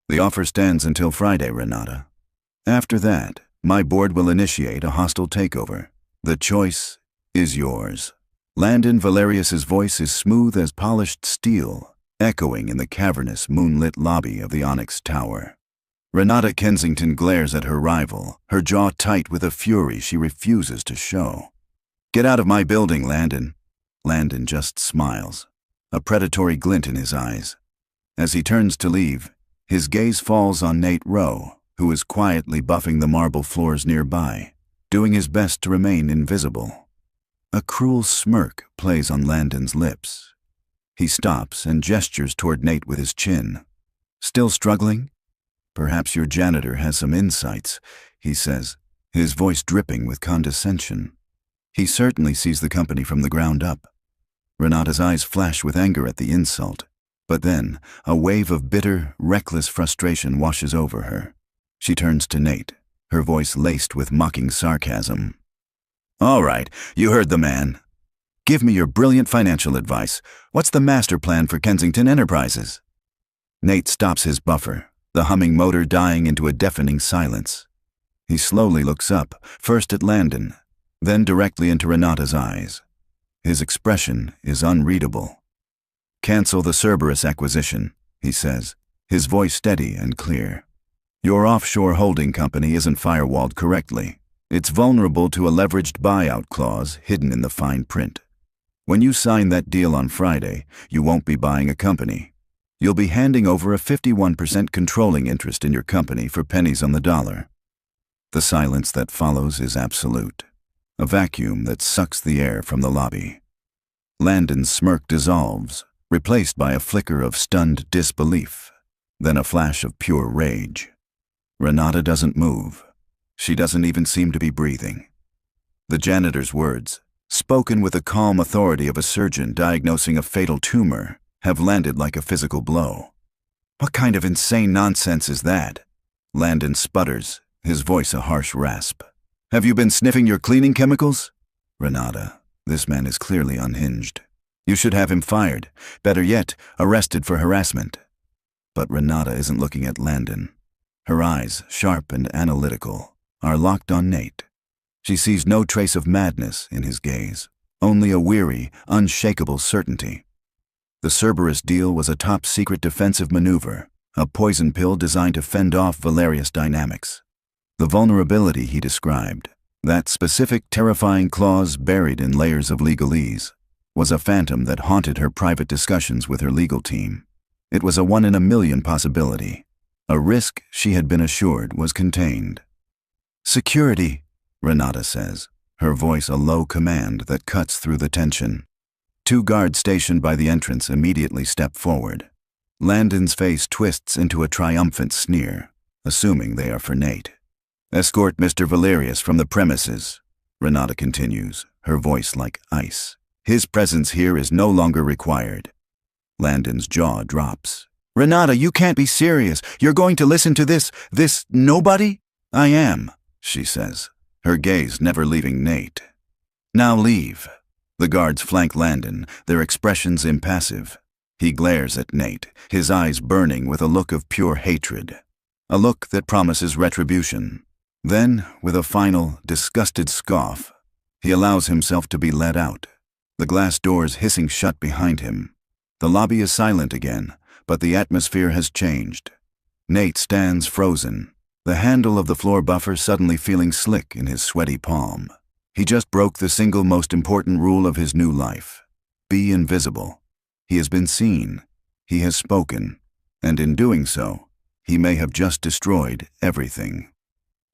The offer stands until Friday, Renata. After that, my board will initiate a hostile takeover. The choice is yours. Landon Valerius's voice is smooth as polished steel, echoing in the cavernous, moonlit lobby of the Onyx Tower. Renata Kensington glares at her rival, her jaw tight with a fury she refuses to show. "Get out of my building, Landon." Landon just smiles, a predatory glint in his eyes. As he turns to leave, his gaze falls on Nate Rowe, who is quietly buffing the marble floors nearby, doing his best to remain invisible. A cruel smirk plays on Landon's lips. He stops and gestures toward Nate with his chin. "Still struggling? Perhaps your janitor has some insights," he says, his voice dripping with condescension. He certainly sees the company from the ground up. Renata's eyes flash with anger at the insult, but then a wave of bitter, reckless frustration washes over her. She turns to Nate, her voice laced with mocking sarcasm. "All right, you heard the man. Give me your brilliant financial advice. What's the master plan for Kensington Enterprises?" Nate stops his buffer, the humming motor dying into a deafening silence. He slowly looks up, first at Landon, then directly into Renata's eyes. His expression is unreadable. "Cancel the Cerberus acquisition," he says, his voice steady and clear. "Your offshore holding company isn't firewalled correctly. It's vulnerable to a leveraged buyout clause hidden in the fine print. When you sign that deal on Friday, you won't be buying a company. You'll be handing over a 51% controlling interest in your company for pennies on the dollar." The silence that follows is absolute, a vacuum that sucks the air from the lobby. Landon's smirk dissolves, replaced by a flicker of stunned disbelief, then a flash of pure rage. Renata doesn't move. She doesn't even seem to be breathing. The janitor's words, spoken with the calm authority of a surgeon diagnosing a fatal tumor, have landed like a physical blow. "What kind of insane nonsense is that?" Landon sputters, his voice a harsh rasp. "Have you been sniffing your cleaning chemicals?" "Renata, this man is clearly unhinged. You should have him fired. Better yet, arrested for harassment." But Renata isn't looking at Landon. Her eyes, sharp and analytical, are locked on Nate. She sees no trace of madness in his gaze, only a weary, unshakable certainty. The Cerberus deal was a top-secret defensive maneuver, a poison pill designed to fend off Valerius dynamics. The vulnerability he described, that specific terrifying clause buried in layers of legalese, was a phantom that haunted her private discussions with her legal team. It was a 1-in-a-million possibility, a risk she had been assured was contained. "Security," Renata says, her voice a low command that cuts through the tension. 2 guards stationed by the entrance immediately step forward. Landon's face twists into a triumphant sneer, assuming they are for Nate. "Escort Mr. Valerius from the premises," Renata continues, her voice like ice. "His presence here is no longer required." Landon's jaw drops. "Renata, you can't be serious. You're going to listen to this nobody?" "I am," she says, her gaze never leaving Nate. "Now leave." The guards flank Landon, their expressions impassive. He glares at Nate, his eyes burning with a look of pure hatred, a look that promises retribution. Then, with a final, disgusted scoff, he allows himself to be led out, the glass doors hissing shut behind him. The lobby is silent again, but the atmosphere has changed. Nate stands frozen, the handle of the floor buffer suddenly feeling slick in his sweaty palm. He just broke the single most important rule of his new life: be invisible. He has been seen, he has spoken, and in doing so, he may have just destroyed everything.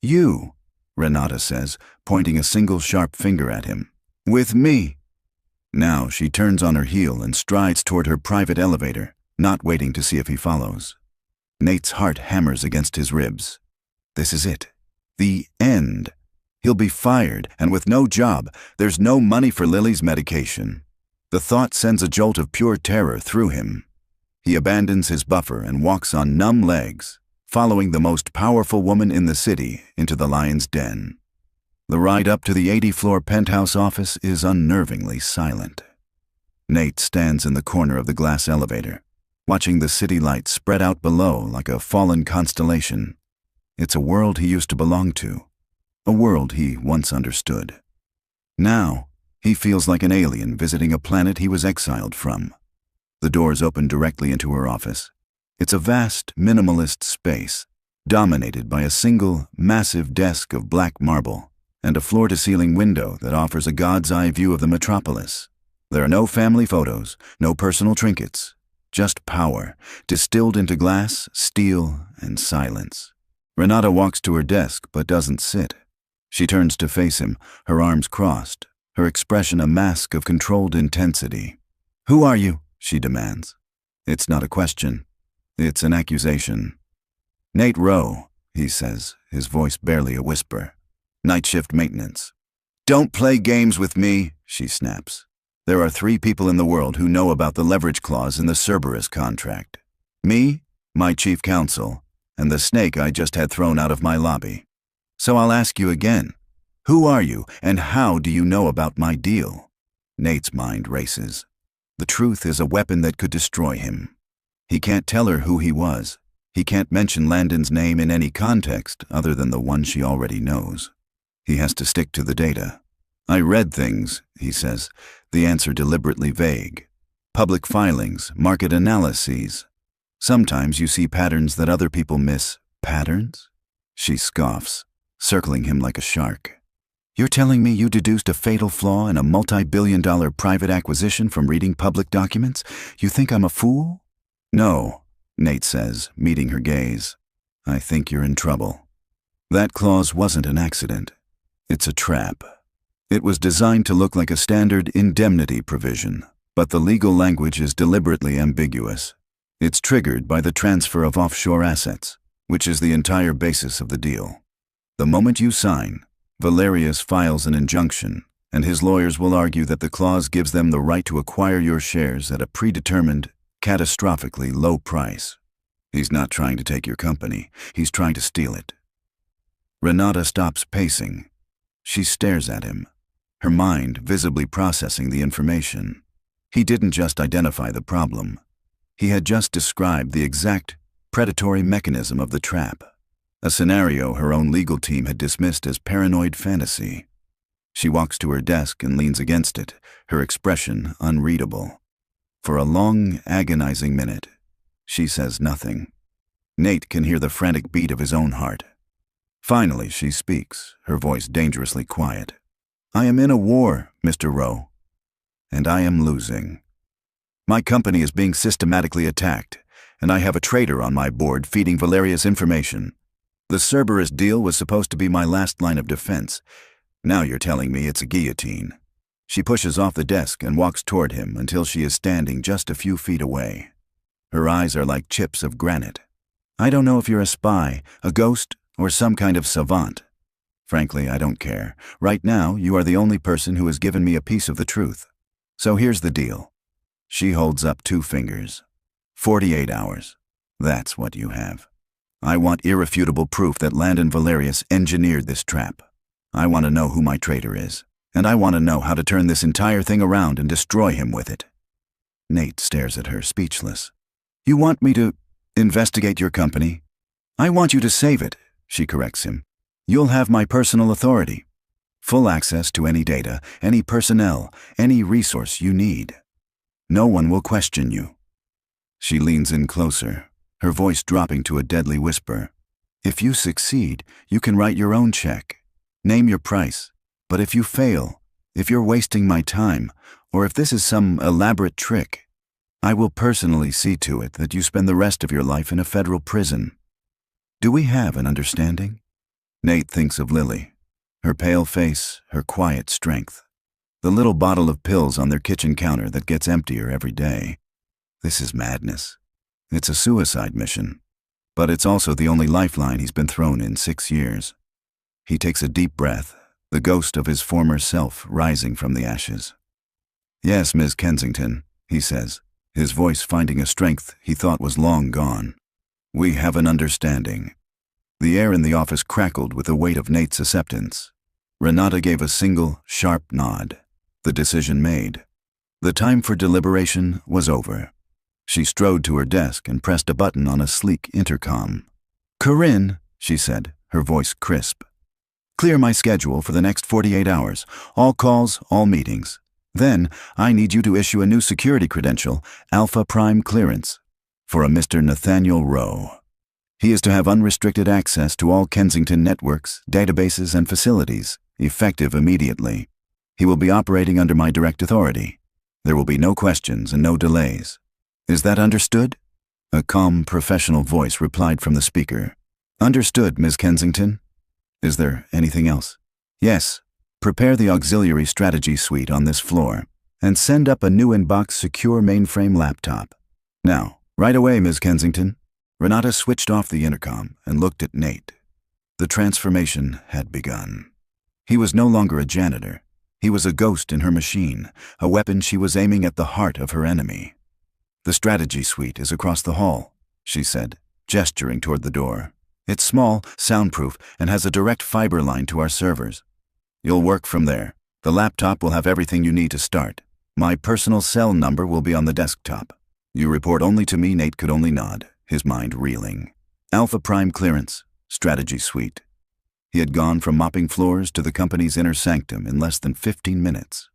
"You," Renata says, pointing a single sharp finger at him. "With me." Now she turns on her heel and strides toward her private elevator, not waiting to see if he follows. Nate's heart hammers against his ribs. This is it. The end. He'll be fired, and with no job, there's no money for Lily's medication. The thought sends a jolt of pure terror through him. He abandons his buffer and walks on numb legs, following the most powerful woman in the city into the lion's den. The ride up to the 80-floor penthouse office is unnervingly silent. Nate stands in the corner of the glass elevator, watching the city lights spread out below like a fallen constellation. It's a world he used to belong to, a world he once understood. Now, he feels like an alien visiting a planet he was exiled from. The doors open directly into her office. It's a vast, minimalist space, dominated by a single, massive desk of black marble and a floor-to-ceiling window that offers a god's-eye view of the metropolis. There are no family photos, no personal trinkets, just power, distilled into glass, steel, and silence. Renata walks to her desk but doesn't sit. She turns to face him, her arms crossed, her expression a mask of controlled intensity. "Who are you?" she demands. It's not a question. It's an accusation. "Nate Rowe," he says, his voice barely a whisper. "Night shift maintenance." "Don't play games with me," she snaps. "There are 3 people in the world who know about the leverage clause in the Cerberus contract. Me, my chief counsel, and the snake I just had thrown out of my lobby. So I'll ask you again. Who are you, and how do you know about my deal?" Nate's mind races. The truth is a weapon that could destroy him. He can't tell her who he was. He can't mention Landon's name in any context other than the one she already knows. He has to stick to the data. "I read things," he says, the answer deliberately vague. "Public filings, market analyses. Sometimes you see patterns that other people miss." "Patterns?" She scoffs, circling him like a shark. "You're telling me you deduced a fatal flaw in a multi-billion-dollar private acquisition from reading public documents? You think I'm a fool?" "No," Nate says, meeting her gaze. "I think you're in trouble. That clause wasn't an accident. It's a trap. It was designed to look like a standard indemnity provision, but the legal language is deliberately ambiguous. It's triggered by the transfer of offshore assets, which is the entire basis of the deal. The moment you sign, Valerius files an injunction, and his lawyers will argue that the clause gives them the right to acquire your shares at a predetermined, catastrophically low price. He's not trying to take your company, he's trying to steal it." Renata stops pacing. She stares at him, her mind visibly processing the information. He didn't just identify the problem. He had just described the exact predatory mechanism of the trap, a scenario her own legal team had dismissed as paranoid fantasy. She walks to her desk and leans against it, her expression unreadable. For a long, agonizing minute, she says nothing. Nate can hear the frantic beat of his own heart. Finally, she speaks, her voice dangerously quiet. "I am in a war, Mr. Rowe, and I am losing. My company is being systematically attacked, and I have a traitor on my board feeding Valerius information. The Cerberus deal was supposed to be my last line of defense. Now you're telling me it's a guillotine." She pushes off the desk and walks toward him until she is standing just a few feet away. Her eyes are like chips of granite. "I don't know if you're a spy, a ghost, or some kind of savant. Frankly, I don't care. Right now, you are the only person who has given me a piece of the truth. So here's the deal." She holds up 2 fingers. 48 hours. That's what you have. I want irrefutable proof that Landon Valerius engineered this trap. I want to know who my traitor is, and I want to know how to turn this entire thing around and destroy him with it. Nate stares at her, speechless. "You want me to investigate your company?" "I want you to save it," she corrects him. "You'll have my personal authority. Full access to any data, any personnel, any resource you need. No one will question you." She leans in closer, her voice dropping to a deadly whisper. "If you succeed, you can write your own check. Name your price. But if you fail, if you're wasting my time, or if this is some elaborate trick, I will personally see to it that you spend the rest of your life in a federal prison. Do we have an understanding?" Nate thinks of Lily, her pale face, her quiet strength, the little bottle of pills on their kitchen counter that gets emptier every day. This is madness. It's a suicide mission, but it's also the only lifeline he's been thrown in 6 years. He takes a deep breath, the ghost of his former self rising from the ashes. "Yes, Ms. Kensington," he says, his voice finding a strength he thought was long gone. "We have an understanding." The air in the office crackled with the weight of Nate's acceptance. Renata gave a single, sharp nod. The decision made. The time for deliberation was over. She strode to her desk and pressed a button on a sleek intercom. "Corinne," she said, her voice crisp. "Clear my schedule for the next 48 hours. All calls, all meetings. Then, I need you to issue a new security credential, Alpha Prime Clearance, for a Mr. Nathaniel Rowe. He is to have unrestricted access to all Kensington networks, databases, and facilities, effective immediately. He will be operating under my direct authority. There will be no questions and no delays. Is that understood?" A calm, professional voice replied from the speaker. "Understood, Ms. Kensington. Is there anything else?" "Yes. Prepare the auxiliary strategy suite on this floor and send up a new inbox secure mainframe laptop. Now, right away, Ms. Kensington." Renata switched off the intercom and looked at Nate. The transformation had begun. He was no longer a janitor. He was a ghost in her machine, a weapon she was aiming at the heart of her enemy. "The strategy suite is across the hall," she said, gesturing toward the door. "It's small, soundproof, and has a direct fiber line to our servers. You'll work from there. The laptop will have everything you need to start. My personal cell number will be on the desktop. You report only to me." Nate could only nod, his mind reeling. Alpha Prime Clearance, strategy suite. He had gone from mopping floors to the company's inner sanctum in less than 15 minutes.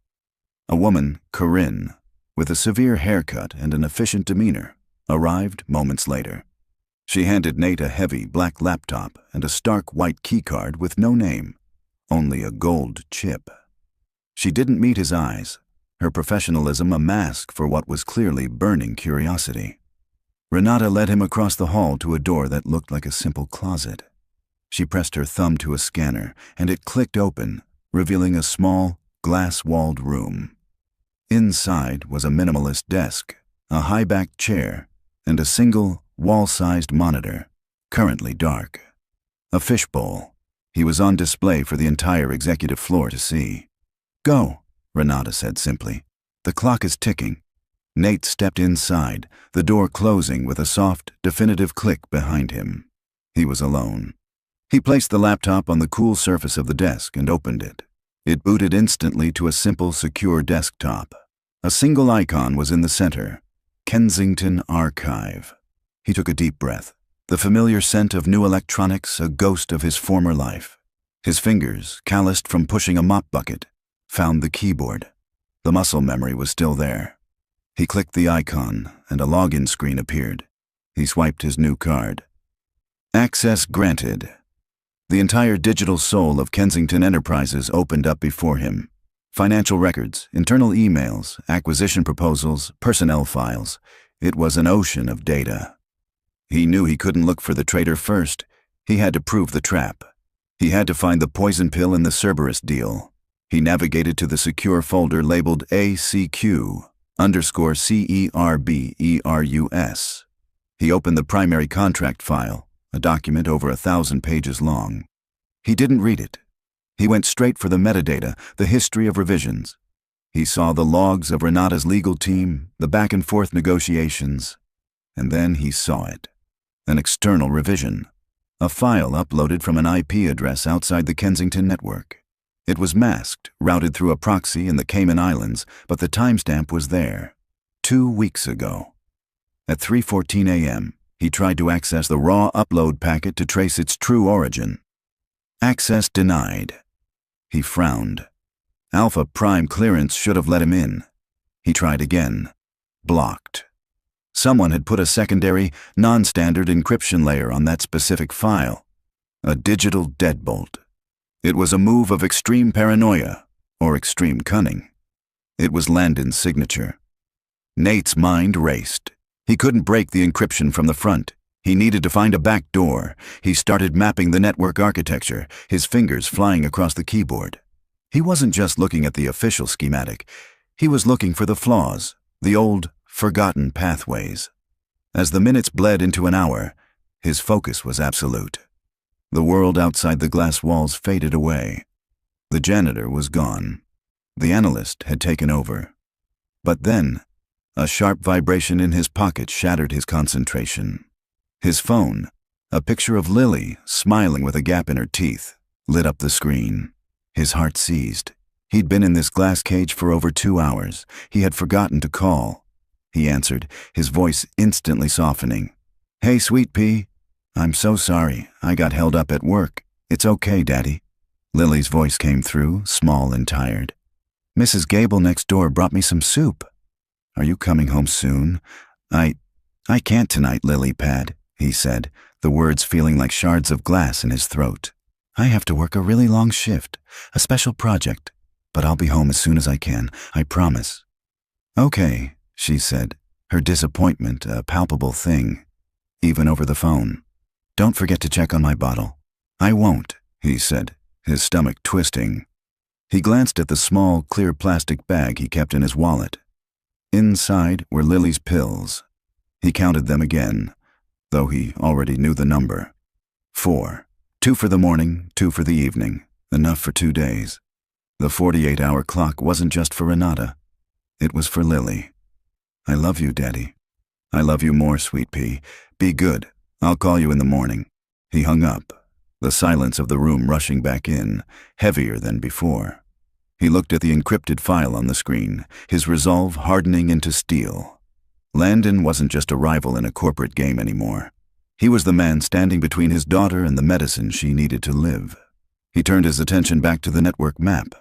A woman, Corinne, with a severe haircut and an efficient demeanor, arrived moments later. She handed Nate a heavy black laptop and a stark white keycard with no name, only a gold chip. She didn't meet his eyes, her professionalism a mask for what was clearly burning curiosity. Renata led him across the hall to a door that looked like a simple closet. She pressed her thumb to a scanner, and it clicked open, revealing a small, glass-walled room. Inside was a minimalist desk, a high-backed chair, and a single, wall-sized monitor, currently dark. A fishbowl. He was on display for the entire executive floor to see. "Go," Renata said simply. "The clock is ticking." Nate stepped inside, the door closing with a soft, definitive click behind him. He was alone. He placed the laptop on the cool surface of the desk and opened it. It booted instantly to a simple, secure desktop. A single icon was in the center, Kensington Archive. He took a deep breath, the familiar scent of new electronics a ghost of his former life. His fingers, calloused from pushing a mop bucket, found the keyboard. The muscle memory was still there. He clicked the icon, and a login screen appeared. He swiped his new card. Access granted. The entire digital soul of Kensington Enterprises opened up before him. Financial records, internal emails, acquisition proposals, personnel files. It was an ocean of data. He knew he couldn't look for the traitor first. He had to prove the trap. He had to find the poison pill in the Cerberus deal. He navigated to the secure folder labeled ACQ_CERBERUS. He opened the primary contract file, a document over 1,000 pages long. He didn't read it. He went straight for the metadata, the history of revisions. He saw the logs of Renata's legal team, the back-and-forth negotiations, and then he saw it. An external revision. A file uploaded from an IP address outside the Kensington network. It was masked, routed through a proxy in the Cayman Islands, but the timestamp was there. 2 weeks ago. At 3:14 a.m., he tried to access the raw upload packet to trace its true origin. Access denied. He frowned. Alpha Prime Clearance should have let him in. He tried again. Blocked. Someone had put a secondary, non-standard encryption layer on that specific file. A digital deadbolt. It was a move of extreme paranoia, or extreme cunning. It was Landon's signature. Nate's mind raced. He couldn't break the encryption from the front. He needed to find a back door. He started mapping the network architecture, his fingers flying across the keyboard. He wasn't just looking at the official schematic. He was looking for the flaws, the old, forgotten pathways. As the minutes bled into an hour, his focus was absolute. The world outside the glass walls faded away. The janitor was gone. The analyst had taken over. But then, a sharp vibration in his pocket shattered his concentration. His phone, a picture of Lily, smiling with a gap in her teeth, lit up the screen. His heart seized. He'd been in this glass cage for over 2 hours. He had forgotten to call. he answered, his voice instantly softening. "Hey, Sweet Pea. I'm so sorry. I got held up at work. It's okay, Daddy." Lily's voice came through, small and tired. "Mrs. Gable next door brought me some soup. Are you coming home soon? I can't tonight, Lily Pad," he said, the words feeling like shards of glass in his throat. "I have to work a really long shift, a special project, but I'll be home as soon as I can, I promise." "Okay," she said, her disappointment a palpable thing, even over the phone. "Don't forget to check on my bottle." "I won't," he said, his stomach twisting. He glanced at the small, clear plastic bag he kept in his wallet. Inside were Lily's pills. He counted them again, though he already knew the number. 4. 2 for the morning, 2 for the evening, enough for 2 days. The 48-hour clock wasn't just for Renata. It was for Lily. "I love you, Daddy." "I love you more, Sweet Pea. Be good. I'll call you in the morning." He hung up, the silence of the room rushing back in, heavier than before. He looked at the encrypted file on the screen, his resolve hardening into steel. Landon wasn't just a rival in a corporate game anymore. He was the man standing between his daughter and the medicine she needed to live. He turned his attention back to the network map.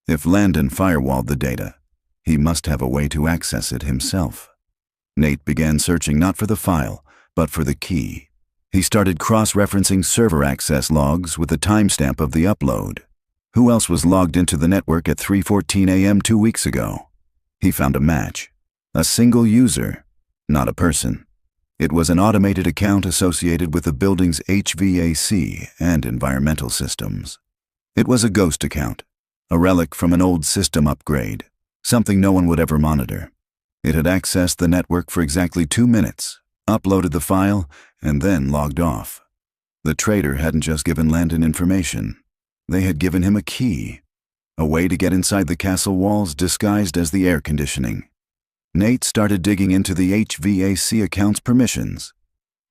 If Landon firewalled the data, he must have a way to access it himself. Nate began searching not for the file, but for the key. He started cross-referencing server access logs with the timestamp of the upload. Who else was logged into the network at 3:14 a.m. 2 weeks ago? He found a match. A single user, not a person. It was an automated account associated with the building's HVAC and environmental systems. It was a ghost account, a relic from an old system upgrade, something no one would ever monitor. It had accessed the network for exactly 2 minutes, uploaded the file, and then logged off. The traitor hadn't just given Landon information. They had given him a key, a way to get inside the castle walls disguised as the air conditioning. Nate started digging into the HVAC account's permissions.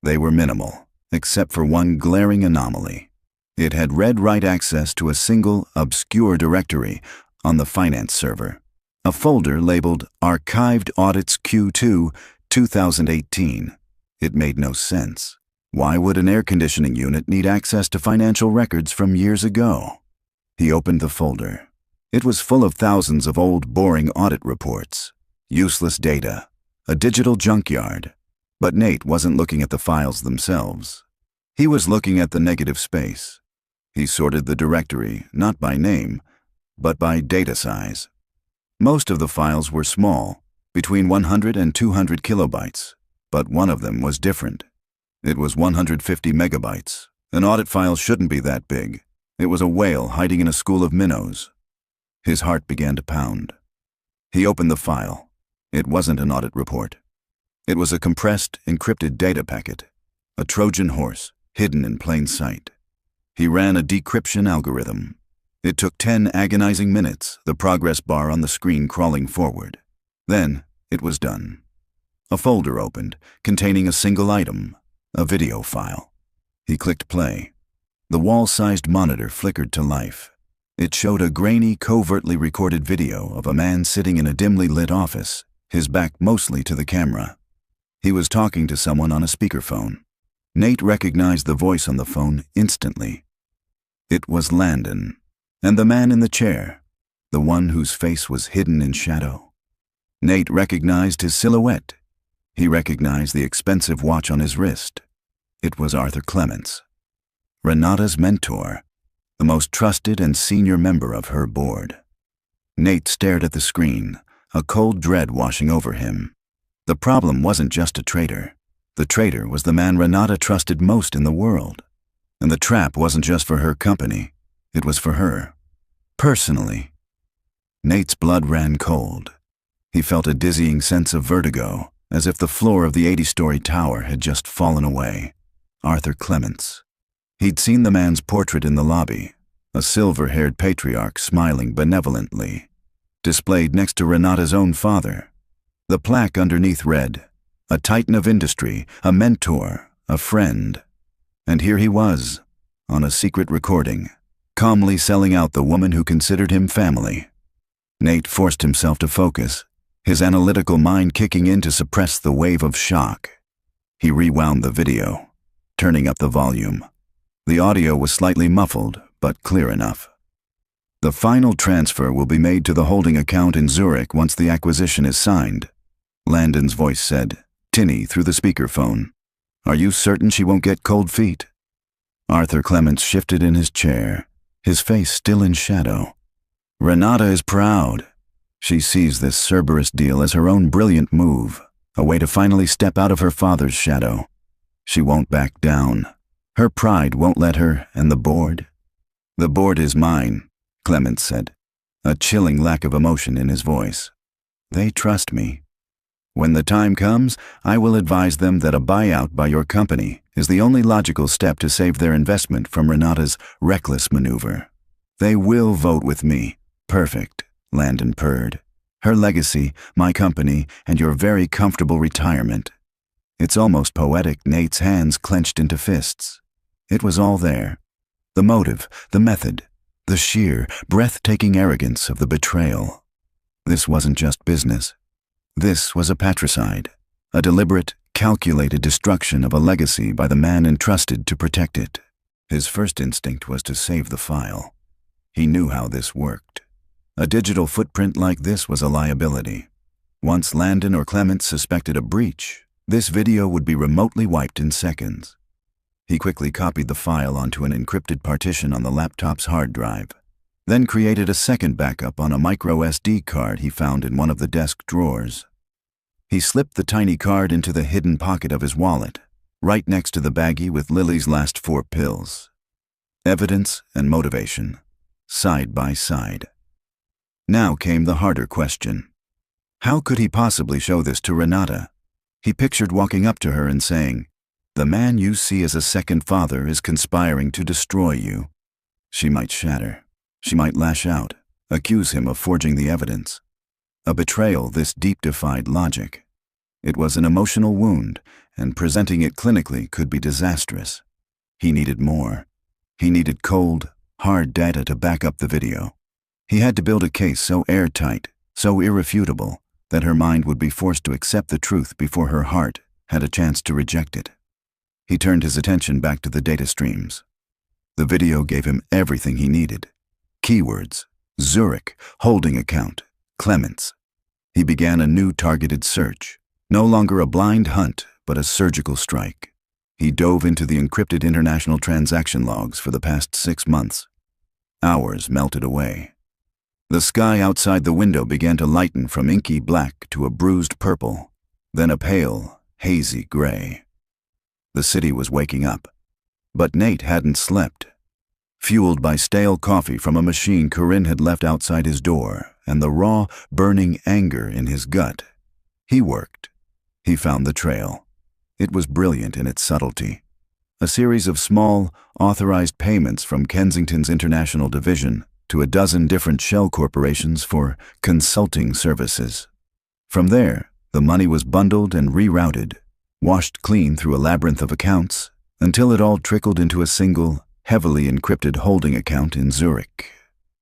They were minimal, except for one glaring anomaly. It had read-write access to a single, obscure directory on the finance server, a folder labeled Archived Audits Q2 2018. It made no sense. Why would an air conditioning unit need access to financial records from years ago? He opened the folder. It was full of thousands of old, boring audit reports. Useless data, a digital junkyard. But Nate wasn't looking at the files themselves. He was looking at the negative space. He sorted the directory, not by name, but by data size. Most of the files were small, between 100 and 200 kilobytes, but one of them was different. It was 150 megabytes. An audit file shouldn't be that big. It was a whale hiding in a school of minnows. His heart began to pound. He opened the file. It wasn't an audit report. It was a compressed, encrypted data packet, a Trojan horse hidden in plain sight. He ran a decryption algorithm. It took 10 agonizing minutes, the progress bar on the screen crawling forward. Then it was done. A folder opened, containing a single item, a video file. He clicked play. The wall-sized monitor flickered to life. It showed a grainy, covertly recorded video of a man sitting in a dimly lit office, his back mostly to the camera. He was talking to someone on a speakerphone. Nate recognized the voice on the phone instantly. It was Landon, and the man in the chair, the one whose face was hidden in shadow. Nate recognized his silhouette. He recognized the expensive watch on his wrist. It was Arthur Clements, Renata's mentor, the most trusted and senior member of her board. Nate stared at the screen, a cold dread washing over him. The problem wasn't just a traitor. The traitor was the man Renata trusted most in the world. And the trap wasn't just for her company. It was for her. Personally. Nate's blood ran cold. He felt a dizzying sense of vertigo, as if the floor of the 80-story tower had just fallen away. Arthur Clements. He'd seen the man's portrait in the lobby, a silver-haired patriarch smiling benevolently, displayed next to Renata's own father. The plaque underneath read, "A titan of industry, a mentor, a friend." And here he was, on a secret recording, calmly selling out the woman who considered him family. Nate forced himself to focus. his analytical mind kicking in to suppress the wave of shock. He rewound the video, turning up the volume. The audio was slightly muffled, but clear enough. The final transfer will be made to the holding account in Zurich once the acquisition is signed, Landon's voice said, tinny through the speakerphone. Are you certain she won't get cold feet? Arthur Clements shifted in his chair, his face still in shadow. Renata is proud. She sees this Cerberus deal as her own brilliant move, a way to finally step out of her father's shadow. She won't back down. Her pride won't let her, and the board? The board is mine, Clements said, a chilling lack of emotion in his voice. They trust me. When the time comes, I will advise them that a buyout by your company is the only logical step to save their investment from Renata's reckless maneuver. They will vote with me. Perfect, Landon purred. Her legacy, my company, and your very comfortable retirement. It's almost poetic, Nate's hands clenched into fists. It was all there. The motive, the method, the sheer, breathtaking arrogance of the betrayal. This wasn't just business. This was a patricide, a deliberate, calculated destruction of a legacy by the man entrusted to protect it. His first instinct was to save the file. He knew how this worked. A digital footprint like this was a liability. Once Landon or Clements suspected a breach, this video would be remotely wiped in seconds. He quickly copied the file onto an encrypted partition on the laptop's hard drive, then created a second backup on a micro SD card he found in one of the desk drawers. He slipped the tiny card into the hidden pocket of his wallet, right next to the baggie with Lily's last 4 pills. Evidence and motivation, side by side. Now came the harder question. How could he possibly show this to Renata? He pictured walking up to her and saying, "The man you see as a second father is conspiring to destroy you." She might shatter. She might lash out, accuse him of forging the evidence. A betrayal this deep defied logic. It was an emotional wound, and presenting it clinically could be disastrous. He needed more. He needed cold, hard data to back up the video. He had to build a case so airtight, so irrefutable, that her mind would be forced to accept the truth before her heart had a chance to reject it. He turned his attention back to the data streams. The video gave him everything he needed. Keywords, Zurich, holding account, Clements. He began a new targeted search, no longer a blind hunt, but a surgical strike. He dove into the encrypted international transaction logs for the past 6 months. Hours melted away. The sky outside the window began to lighten from inky black to a bruised purple, then a pale, hazy gray. The city was waking up, but Nate hadn't slept. Fueled by stale coffee from a machine Corinne had left outside his door and the raw, burning anger in his gut, he worked. He found the trail. It was brilliant in its subtlety. A series of small, authorized payments from Kensington's international division to a dozen different shell corporations for consulting services. From there, the money was bundled and rerouted, washed clean through a labyrinth of accounts, until it all trickled into a single, heavily encrypted holding account in Zurich.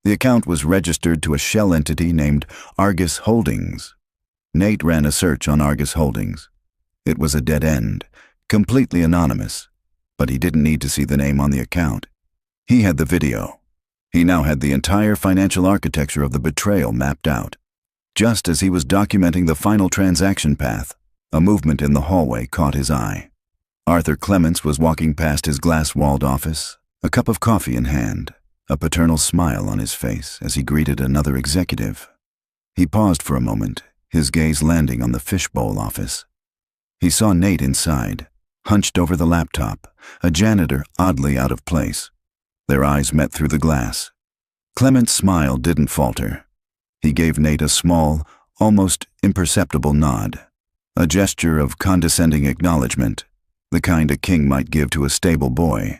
The account was registered to a shell entity named Argus Holdings. Nate ran a search on Argus Holdings. It was a dead end, completely anonymous, but he didn't need to see the name on the account. He had the video. He now had the entire financial architecture of the betrayal mapped out. Just as he was documenting the final transaction path, a movement in the hallway caught his eye. Arthur Clements was walking past his glass-walled office, a cup of coffee in hand, a paternal smile on his face as he greeted another executive. He paused for a moment, his gaze landing on the fishbowl office. He saw Nate inside, hunched over the laptop, a janitor oddly out of place. Their eyes met through the glass. Clement's smile didn't falter. He gave Nate a small, almost imperceptible nod, a gesture of condescending acknowledgement, the kind a king might give to a stable boy.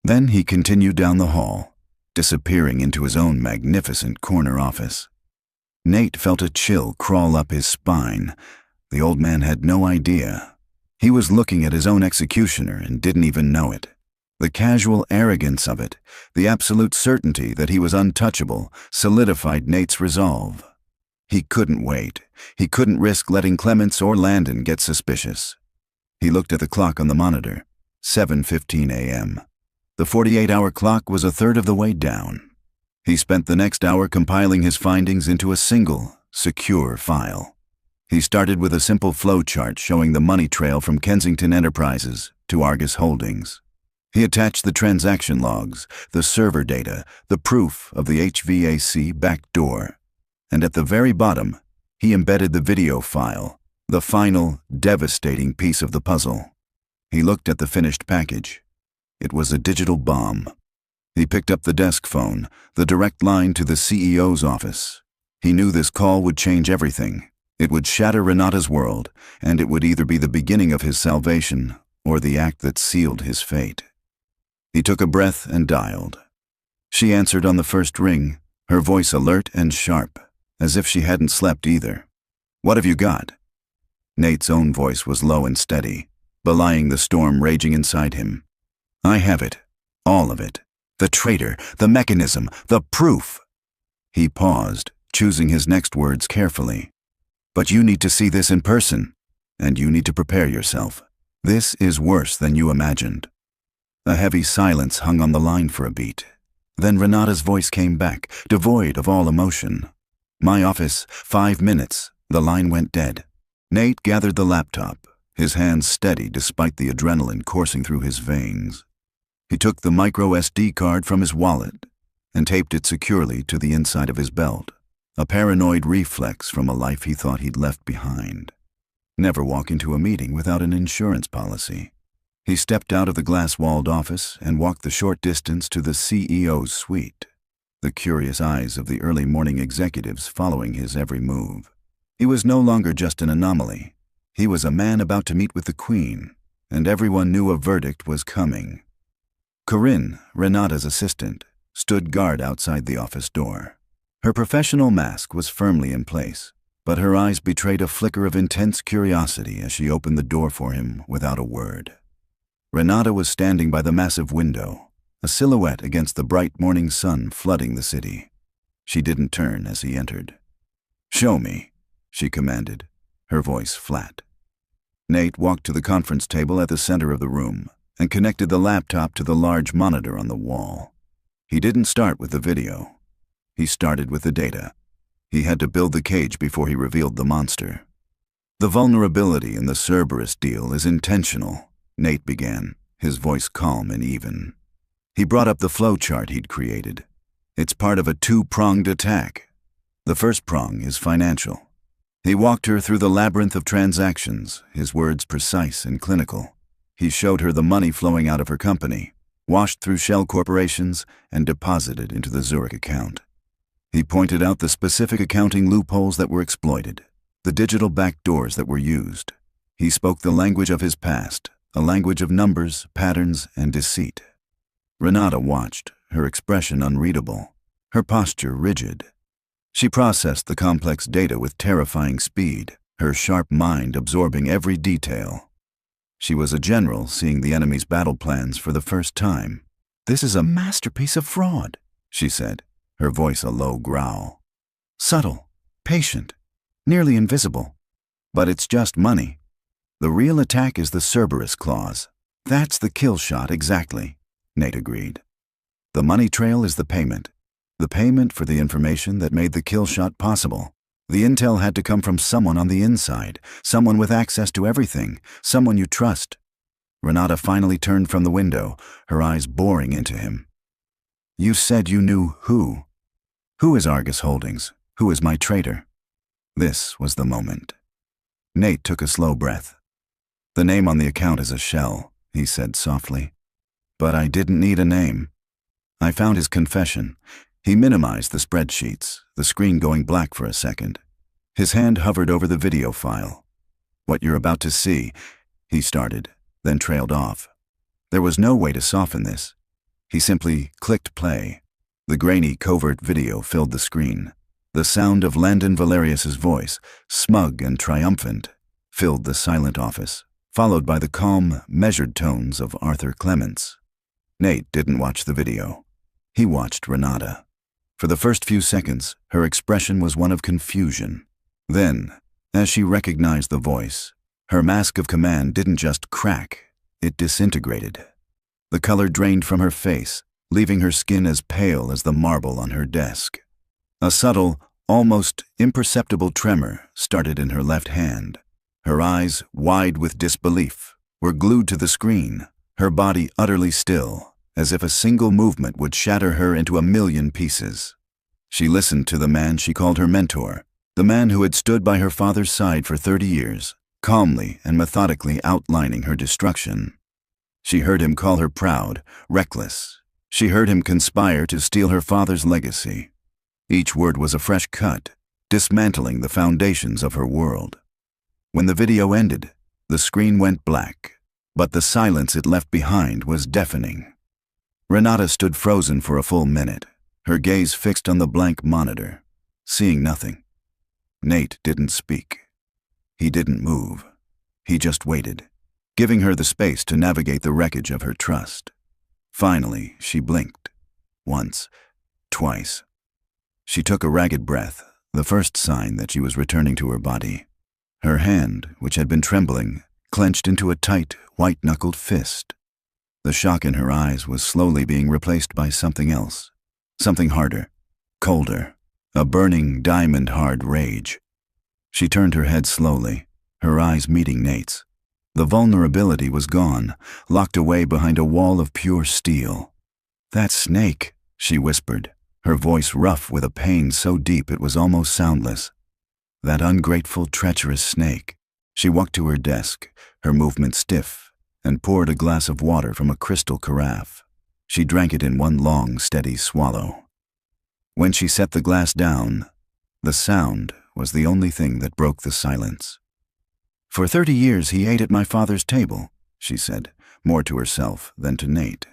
Then he continued down the hall, disappearing into his own magnificent corner office. Nate felt a chill crawl up his spine. The old man had no idea. He was looking at his own executioner and didn't even know it. The casual arrogance of it, the absolute certainty that he was untouchable, solidified Nate's resolve. He couldn't wait. He couldn't risk letting Clements or Landon get suspicious. He looked at the clock on the monitor. 7:15 a.m. The 48-hour clock was a third of the way down. He spent the next hour compiling his findings into a single, secure file. He started with a simple flowchart showing the money trail from Kensington Enterprises to Argus Holdings. He attached the transaction logs, the server data, the proof of the HVAC backdoor. And at the very bottom, he embedded the video file, the final, devastating piece of the puzzle. He looked at the finished package. It was a digital bomb. He picked up the desk phone, the direct line to the CEO's office. He knew this call would change everything. It would shatter Renata's world, and it would either be the beginning of his salvation or the act that sealed his fate. He took a breath and dialed. She answered on the first ring, her voice alert and sharp, as if she hadn't slept either. "What have you got?" Nate's own voice was low and steady, belying the storm raging inside him. "I have it. All of it. The traitor, the mechanism, the proof." He paused, choosing his next words carefully. "But you need to see this in person, and you need to prepare yourself. This is worse than you imagined." A heavy silence hung on the line for a beat. Then Renata's voice came back, devoid of all emotion. "My office, 5 minutes." The line went dead. Nate gathered the laptop, his hands steady despite the adrenaline coursing through his veins. He took the micro SD card from his wallet and taped it securely to the inside of his belt, a paranoid reflex from a life he thought he'd left behind. Never walk into a meeting without an insurance policy. He stepped out of the glass-walled office and walked the short distance to the CEO's suite, the curious eyes of the early morning executives following his every move. He was no longer just an anomaly. He was a man about to meet with the Queen, and everyone knew a verdict was coming. Corinne, Renata's assistant, stood guard outside the office door. Her professional mask was firmly in place, but her eyes betrayed a flicker of intense curiosity as she opened the door for him without a word. Renata was standing by the massive window, a silhouette against the bright morning sun flooding the city. She didn't turn as he entered. "Show me," she commanded, her voice flat. Nate walked to the conference table at the center of the room and connected the laptop to the large monitor on the wall. He didn't start with the video. He started with the data. He had to build the cage before he revealed the monster. "The vulnerability in the Cerberus deal is intentional," Nate began, his voice calm and even. He brought up the flowchart he'd created. "It's part of a two-pronged attack. The first prong is financial." He walked her through the labyrinth of transactions, his words precise and clinical. He showed her the money flowing out of her company, washed through shell corporations, and deposited into the Zurich account. He pointed out the specific accounting loopholes that were exploited, the digital backdoors that were used. He spoke the language of his past, a language of numbers, patterns, and deceit. Renata watched, her expression unreadable, her posture rigid. She processed the complex data with terrifying speed, her sharp mind absorbing every detail. She was a general seeing the enemy's battle plans for the first time. "This is a masterpiece of fraud," she said, her voice a low growl. "Subtle, patient, nearly invisible. But it's just money. The real attack is the Cerberus clause. That's the kill shot exactly," Nate agreed. "The money trail is the payment for the information that made the kill shot possible. The intel had to come from someone on the inside, someone with access to everything, someone you trust." Renata finally turned from the window, her eyes boring into him. "You said you knew who? Who is Argus Holdings? Who is my traitor?" This was the moment. Nate took a slow breath. "The name on the account is a shell," he said softly. "But I didn't need a name. I found his confession." He minimized the spreadsheets, the screen going black for a second. His hand hovered over the video file. "What you're about to see," he started, then trailed off. There was no way to soften this. He simply clicked play. The grainy, covert video filled the screen. The sound of Landon Valerius's voice, smug and triumphant, filled the silent office, followed by the calm, measured tones of Arthur Clements. Nate didn't watch the video. He watched Renata. For the first few seconds, her expression was one of confusion. Then, as she recognized the voice, her mask of command didn't just crack, it disintegrated. The color drained from her face, leaving her skin as pale as the marble on her desk. A subtle, almost imperceptible tremor started in her left hand. Her eyes, wide with disbelief, were glued to the screen, her body utterly still, as if a single movement would shatter her into a million pieces. She listened to the man she called her mentor, the man who had stood by her father's side for 30 years, calmly and methodically outlining her destruction. She heard him call her proud, reckless. She heard him conspire to steal her father's legacy. Each word was a fresh cut, dismantling the foundations of her world. When the video ended, the screen went black, but the silence it left behind was deafening. Renata stood frozen for a full minute, her gaze fixed on the blank monitor, seeing nothing. Nate didn't speak. He didn't move. He just waited, giving her the space to navigate the wreckage of her trust. Finally, she blinked. Once, twice. She took a ragged breath, the first sign that she was returning to her body. Her hand, which had been trembling, clenched into a tight, white-knuckled fist. The shock in her eyes was slowly being replaced by something else. Something harder, colder, a burning, diamond-hard rage. She turned her head slowly, her eyes meeting Nate's. The vulnerability was gone, locked away behind a wall of pure steel. "That snake," she whispered, her voice rough with a pain so deep it was almost soundless. That ungrateful, treacherous snake. She walked to her desk, her movement stiff, and poured a glass of water from a crystal carafe. She drank it in one long, steady swallow. When she set the glass down, the sound was the only thing that broke the silence. "For 30 years he ate at my father's table," she said, more to herself than to Nate.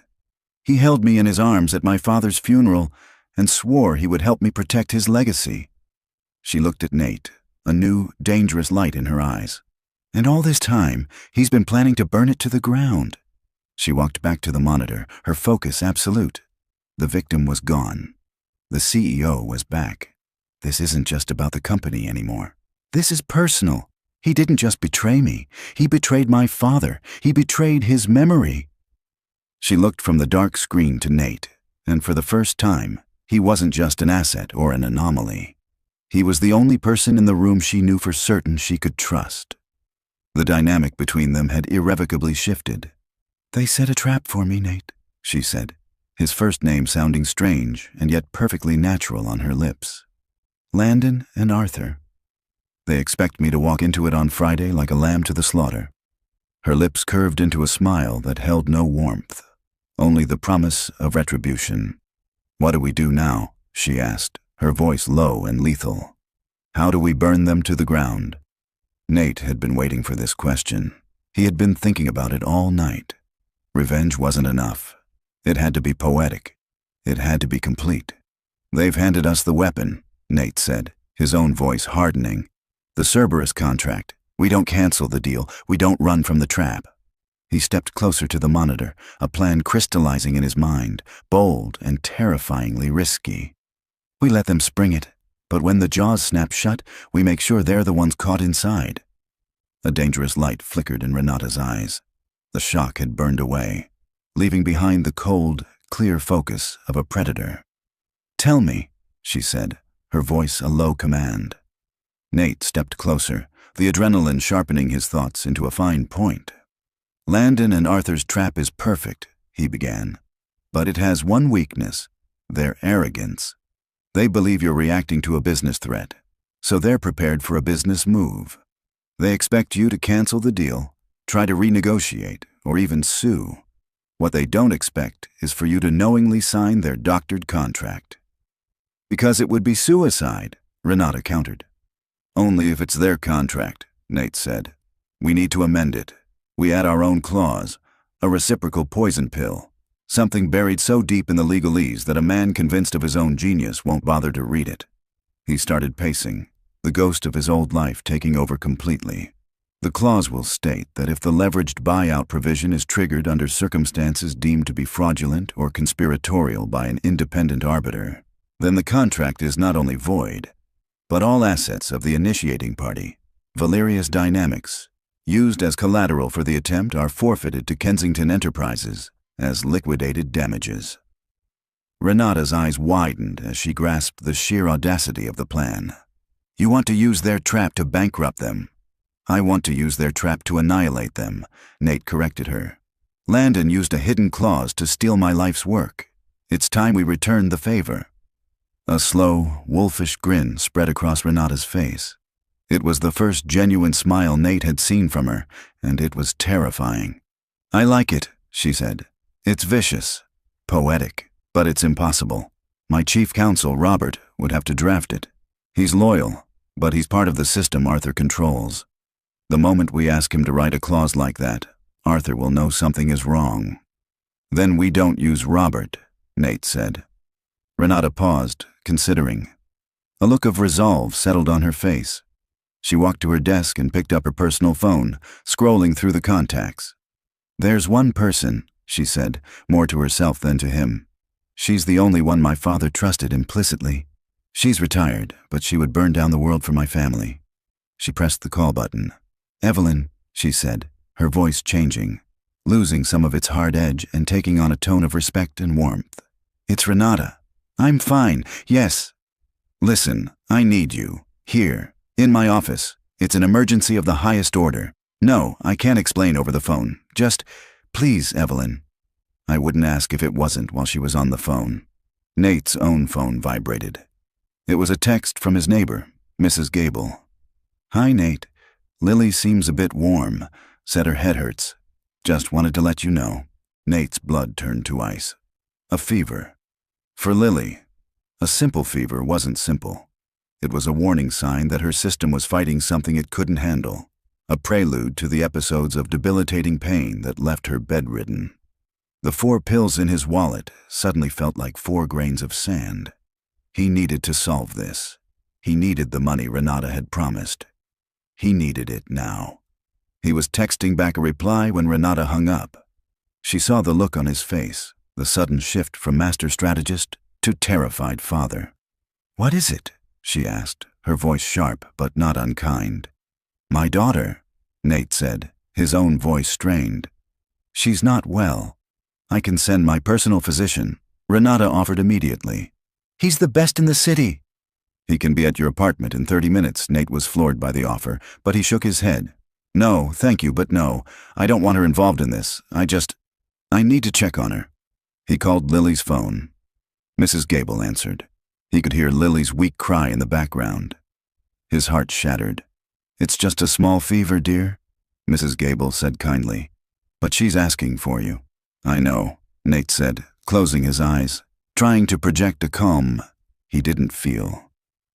"He held me in his arms at my father's funeral and swore he would help me protect his legacy." She looked at Nate, a new, dangerous light in her eyes. "And all this time, he's been planning to burn it to the ground." She walked back to the monitor, her focus absolute. The victim was gone. The CEO was back. This isn't just about the company anymore. This is personal. He didn't just betray me. He betrayed my father. He betrayed his memory. She looked from the dark screen to Nate, and for the first time, he wasn't just an asset or an anomaly. He was the only person in the room she knew for certain she could trust. The dynamic between them had irrevocably shifted. "They set a trap for me, Nate," she said, his first name sounding strange and yet perfectly natural on her lips. "Landon and Arthur. They expect me to walk into it on Friday like a lamb to the slaughter." Her lips curved into a smile that held no warmth, only the promise of retribution. "What do we do now?" she asked, her voice low and lethal. "How do we burn them to the ground?" Nate had been waiting for this question. He had been thinking about it all night. Revenge wasn't enough. It had to be poetic. It had to be complete. "They've handed us the weapon," Nate said, his own voice hardening. "The Cerberus contract. We don't cancel the deal. We don't run from the trap." He stepped closer to the monitor, a plan crystallizing in his mind, bold and terrifyingly risky. "We let them spring it, but when the jaws snap shut, we make sure they're the ones caught inside." A dangerous light flickered in Renata's eyes. The shock had burned away, leaving behind the cold, clear focus of a predator. "Tell me," she said, her voice a low command. Nate stepped closer, the adrenaline sharpening his thoughts into a fine point. "Landon and Arthur's trap is perfect," he began, "but it has one weakness, their arrogance. They believe you're reacting to a business threat, so they're prepared for a business move. They expect you to cancel the deal, try to renegotiate, or even sue. What they don't expect is for you to knowingly sign their doctored contract." "Because it would be suicide," Renata countered. "Only if it's their contract," Nate said. "We need to amend it. We add our own clause, a reciprocal poison pill, something buried so deep in the legalese that a man convinced of his own genius won't bother to read it." He started pacing, the ghost of his old life taking over completely. "The clause will state that if the leveraged buyout provision is triggered under circumstances deemed to be fraudulent or conspiratorial by an independent arbiter, then the contract is not only void, but all assets of the initiating party, Valerius Dynamics, used as collateral for the attempt are forfeited to Kensington Enterprises as liquidated damages. Renata's eyes widened as she grasped the sheer audacity of the plan. You want to use their trap to bankrupt them. I want to use their trap to annihilate them, Nate corrected her. Landon used a hidden clause to steal my life's work. It's time we returned the favor. A slow, wolfish grin spread across Renata's face. It was the first genuine smile Nate had seen from her, and it was terrifying. I like it, she said. It's vicious, poetic, but it's impossible. My chief counsel, Robert, would have to draft it. He's loyal, but he's part of the system Arthur controls. The moment we ask him to write a clause like that, Arthur will know something is wrong. Then we don't use Robert, Nate said. Renata paused, considering. A look of resolve settled on her face. She walked to her desk and picked up her personal phone, scrolling through the contacts. There's one person, she said, more to herself than to him. She's the only one my father trusted implicitly. She's retired, but she would burn down the world for my family. She pressed the call button. Evelyn, she said, her voice changing, losing some of its hard edge and taking on a tone of respect and warmth. It's Renata. I'm fine, yes. Listen, I need you. Here, in my office. It's an emergency of the highest order. No, I can't explain over the phone. Just, please, Evelyn. I wouldn't ask if it wasn't while she was on the phone. Nate's own phone vibrated. It was a text from his neighbor, Mrs. Gable. Hi, Nate. Lily seems a bit warm. Said her head hurts. Just wanted to let you know. Nate's blood turned to ice. A fever. For Lily, a simple fever wasn't simple. It was a warning sign that her system was fighting something it couldn't handle, a prelude to the episodes of debilitating pain that left her bedridden. The 4 pills in his wallet suddenly felt like 4 grains of sand. He needed to solve this. He needed the money Renata had promised. He needed it now. He was texting back a reply when Renata hung up. She saw the look on his face, the sudden shift from master strategist to terrified father. What is it? She asked, her voice sharp but not unkind. My daughter, Nate said, his own voice strained. She's not well. I can send my personal physician, Renata offered immediately. He's the best in the city. He can be at your apartment in 30 minutes, Nate was floored by the offer, but he shook his head. No, thank you, but no. I don't want her involved in this. I need to check on her. He called Lily's phone. Mrs. Gable answered. He could hear Lily's weak cry in the background. His heart shattered. It's just a small fever, dear, Mrs. Gable said kindly. But she's asking for you. I know, Nate said, closing his eyes, trying to project a calm he didn't feel.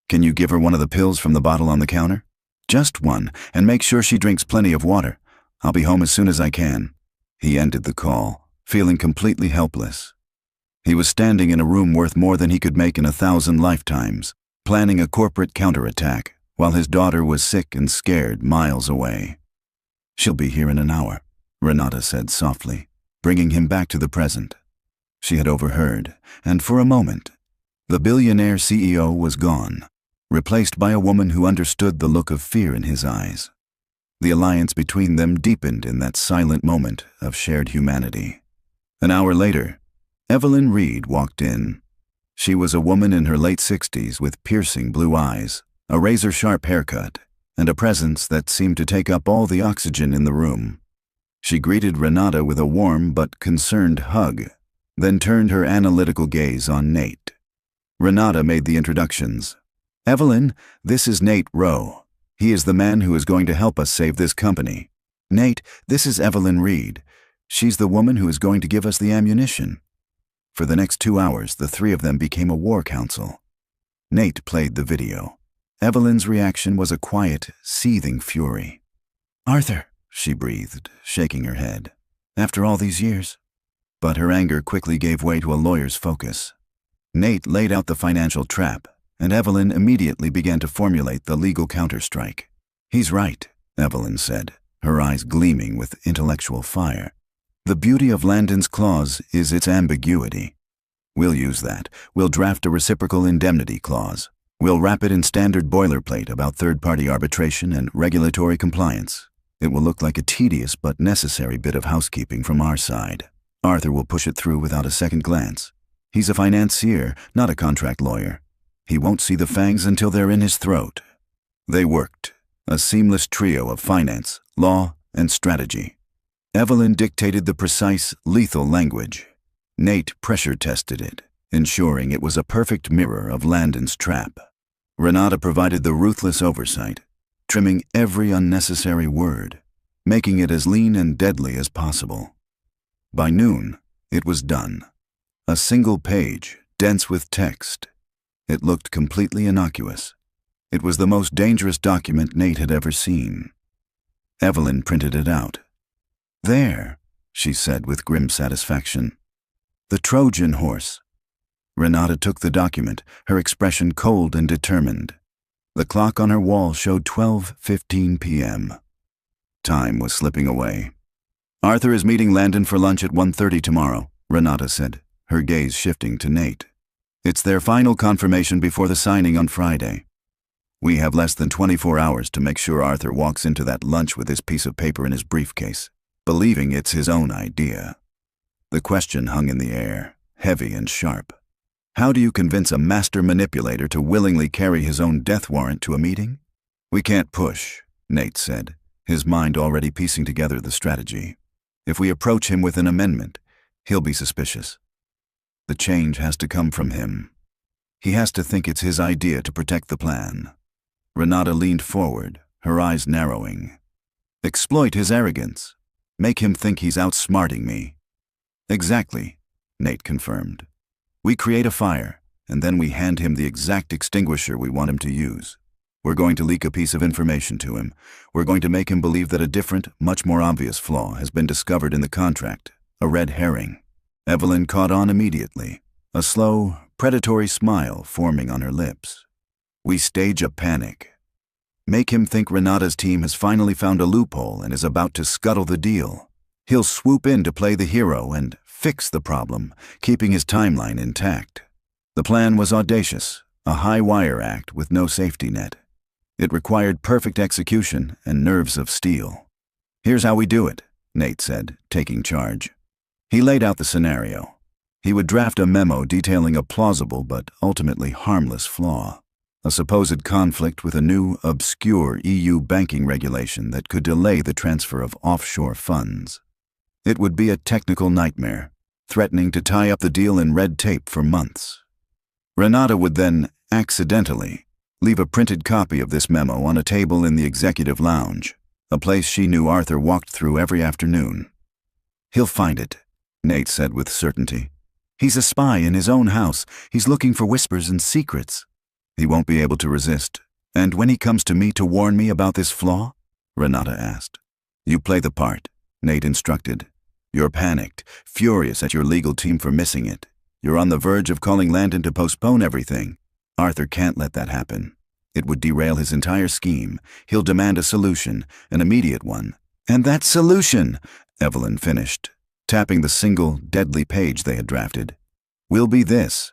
Can you give her one of the pills from the bottle on the counter? Just one, and make sure she drinks plenty of water. I'll be home as soon as I can. He ended the call, feeling completely helpless. He was standing in a room worth more than he could make in 1,000 lifetimes, planning a corporate counterattack, while his daughter was sick and scared miles away. She'll be here in an hour, Renata said softly, bringing him back to the present. She had overheard, and for a moment, the billionaire CEO was gone, replaced by a woman who understood the look of fear in his eyes. The alliance between them deepened in that silent moment of shared humanity. An hour later, Evelyn Reed walked in. She was a woman in her late 60s with piercing blue eyes, a razor-sharp haircut, and a presence that seemed to take up all the oxygen in the room. She greeted Renata with a warm but concerned hug, then turned her analytical gaze on Nate. Renata made the introductions. Evelyn, this is Nate Rowe. He is the man who is going to help us save this company. Nate, this is Evelyn Reed. She's the woman who is going to give us the ammunition. For the next 2 hours, the 3 of them became a war council. Nate played the video. Evelyn's reaction was a quiet, seething fury. Arthur, she breathed, shaking her head. After all these years? But her anger quickly gave way to a lawyer's focus. Nate laid out the financial trap, and Evelyn immediately began to formulate the legal counterstrike. He's right, Evelyn said, her eyes gleaming with intellectual fire. The beauty of Landon's clause is its ambiguity. We'll use that. We'll draft a reciprocal indemnity clause. We'll wrap it in standard boilerplate about third-party arbitration and regulatory compliance. It will look like a tedious but necessary bit of housekeeping from our side. Arthur will push it through without a second glance. He's a financier, not a contract lawyer. He won't see the fangs until they're in his throat. They worked, a seamless trio of finance, law, and strategy. Evelyn dictated the precise, lethal language. Nate pressure-tested it, ensuring it was a perfect mirror of Landon's trap. Renata provided the ruthless oversight, trimming every unnecessary word, making it as lean and deadly as possible. By noon, it was done. A single page, dense with text. It looked completely innocuous. It was the most dangerous document Nate had ever seen. Evelyn printed it out. "There," she said with grim satisfaction. "The Trojan horse." Renata took the document, her expression cold and determined. The clock on her wall showed 12:15 p.m. Time was slipping away. "Arthur is meeting Landon for lunch at 1:30 tomorrow," Renata said, her gaze shifting to Nate. "It's their final confirmation before the signing on Friday. We have less than 24 hours to make sure Arthur walks into that lunch with his piece of paper in his briefcase, believing it's his own idea." The question hung in the air, heavy and sharp. How do you convince a master manipulator to willingly carry his own death warrant to a meeting? "We can't push," Nate said, his mind already piecing together the strategy. "If we approach him with an amendment, he'll be suspicious. The change has to come from him. He has to think it's his idea to protect the plan." Renata leaned forward, her eyes narrowing. "Exploit his arrogance. Make him think he's outsmarting me." "Exactly," Nate confirmed. "We create a fire, and then we hand him the exact extinguisher we want him to use. We're going to leak a piece of information to him. We're going to make him believe that a different, much more obvious flaw has been discovered in the contract, a red herring." Evelyn caught on immediately, a slow, predatory smile forming on her lips. "We stage a panic. Make him think Renata's team has finally found a loophole and is about to scuttle the deal. He'll swoop in to play the hero and fix the problem, keeping his timeline intact." The plan was audacious, a high-wire act with no safety net. It required perfect execution and nerves of steel. "Here's how we do it," Nate said, taking charge. He laid out the scenario. He would draft a memo detailing a plausible but ultimately harmless flaw. A supposed conflict with a new, obscure EU banking regulation that could delay the transfer of offshore funds. It would be a technical nightmare, threatening to tie up the deal in red tape for months. Renata would then, accidentally, leave a printed copy of this memo on a table in the executive lounge, a place she knew Arthur walked through every afternoon. "He'll find it," Nate said with certainty. "He's a spy in his own house. He's looking for whispers and secrets. He won't be able to resist. And when he comes to me to warn me about this flaw?" Renata asked. "You play the part," Nate instructed. "You're panicked, furious at your legal team for missing it. You're on the verge of calling Landon to postpone everything. Arthur can't let that happen. It would derail his entire scheme. He'll demand a solution, an immediate one." "And that solution," Evelyn finished, tapping the single, deadly page they had drafted, "will be this.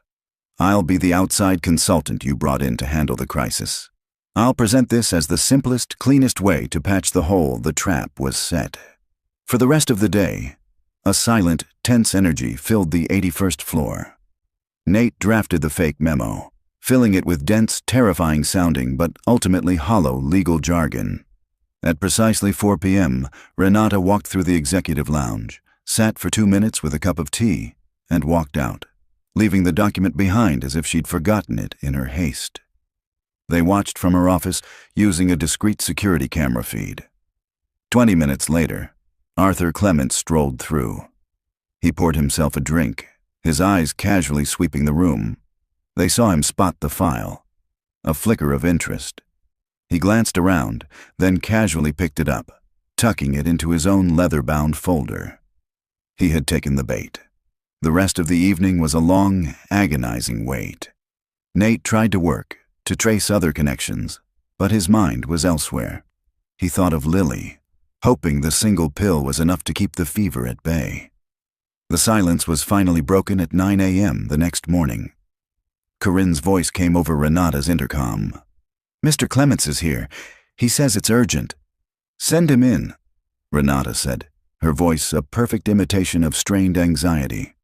I'll be the outside consultant you brought in to handle the crisis. I'll present this as the simplest, cleanest way to patch the hole the trap was set." For the rest of the day, a silent, tense energy filled the 81st floor. Nate drafted the fake memo, filling it with dense, terrifying-sounding but ultimately hollow legal jargon. At precisely 4 p.m., Renata walked through the executive lounge, sat for 2 minutes with a cup of tea, and walked out, leaving the document behind as if she'd forgotten it in her haste. They watched from her office using a discreet security camera feed. 20 minutes later, Arthur Clement strolled through. He poured himself a drink, his eyes casually sweeping the room. They saw him spot the file, a flicker of interest. He glanced around, then casually picked it up, tucking it into his own leather-bound folder. He had taken the bait. The rest of the evening was a long, agonizing wait. Nate tried to work, to trace other connections, but his mind was elsewhere. He thought of Lily, hoping the single pill was enough to keep the fever at bay. The silence was finally broken at 9 a.m. the next morning. Corinne's voice came over Renata's intercom. "Mr. Clements is here. He says it's urgent." "Send him in," Renata said, her voice a perfect imitation of strained anxiety.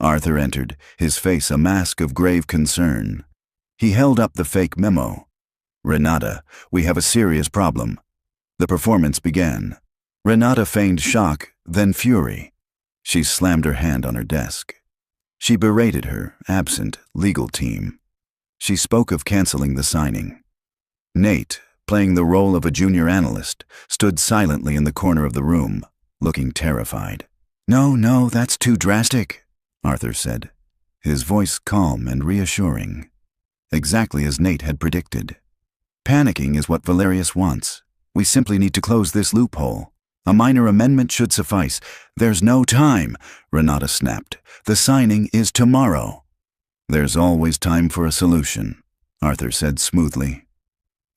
Arthur entered, his face a mask of grave concern. He held up the fake memo. "Renata, we have a serious problem." The performance began. Renata feigned shock, then fury. She slammed her hand on her desk. She berated her absent legal team. She spoke of canceling the signing. Nate, playing the role of a junior analyst, stood silently in the corner of the room, looking terrified. No, that's too drastic," Arthur said, his voice calm and reassuring. Exactly as Nate had predicted. "Panicking is what Valerius wants. We simply need to close this loophole. A minor amendment should suffice." "There's no time," Renata snapped. "The signing is tomorrow." "There's always time for a solution," Arthur said smoothly.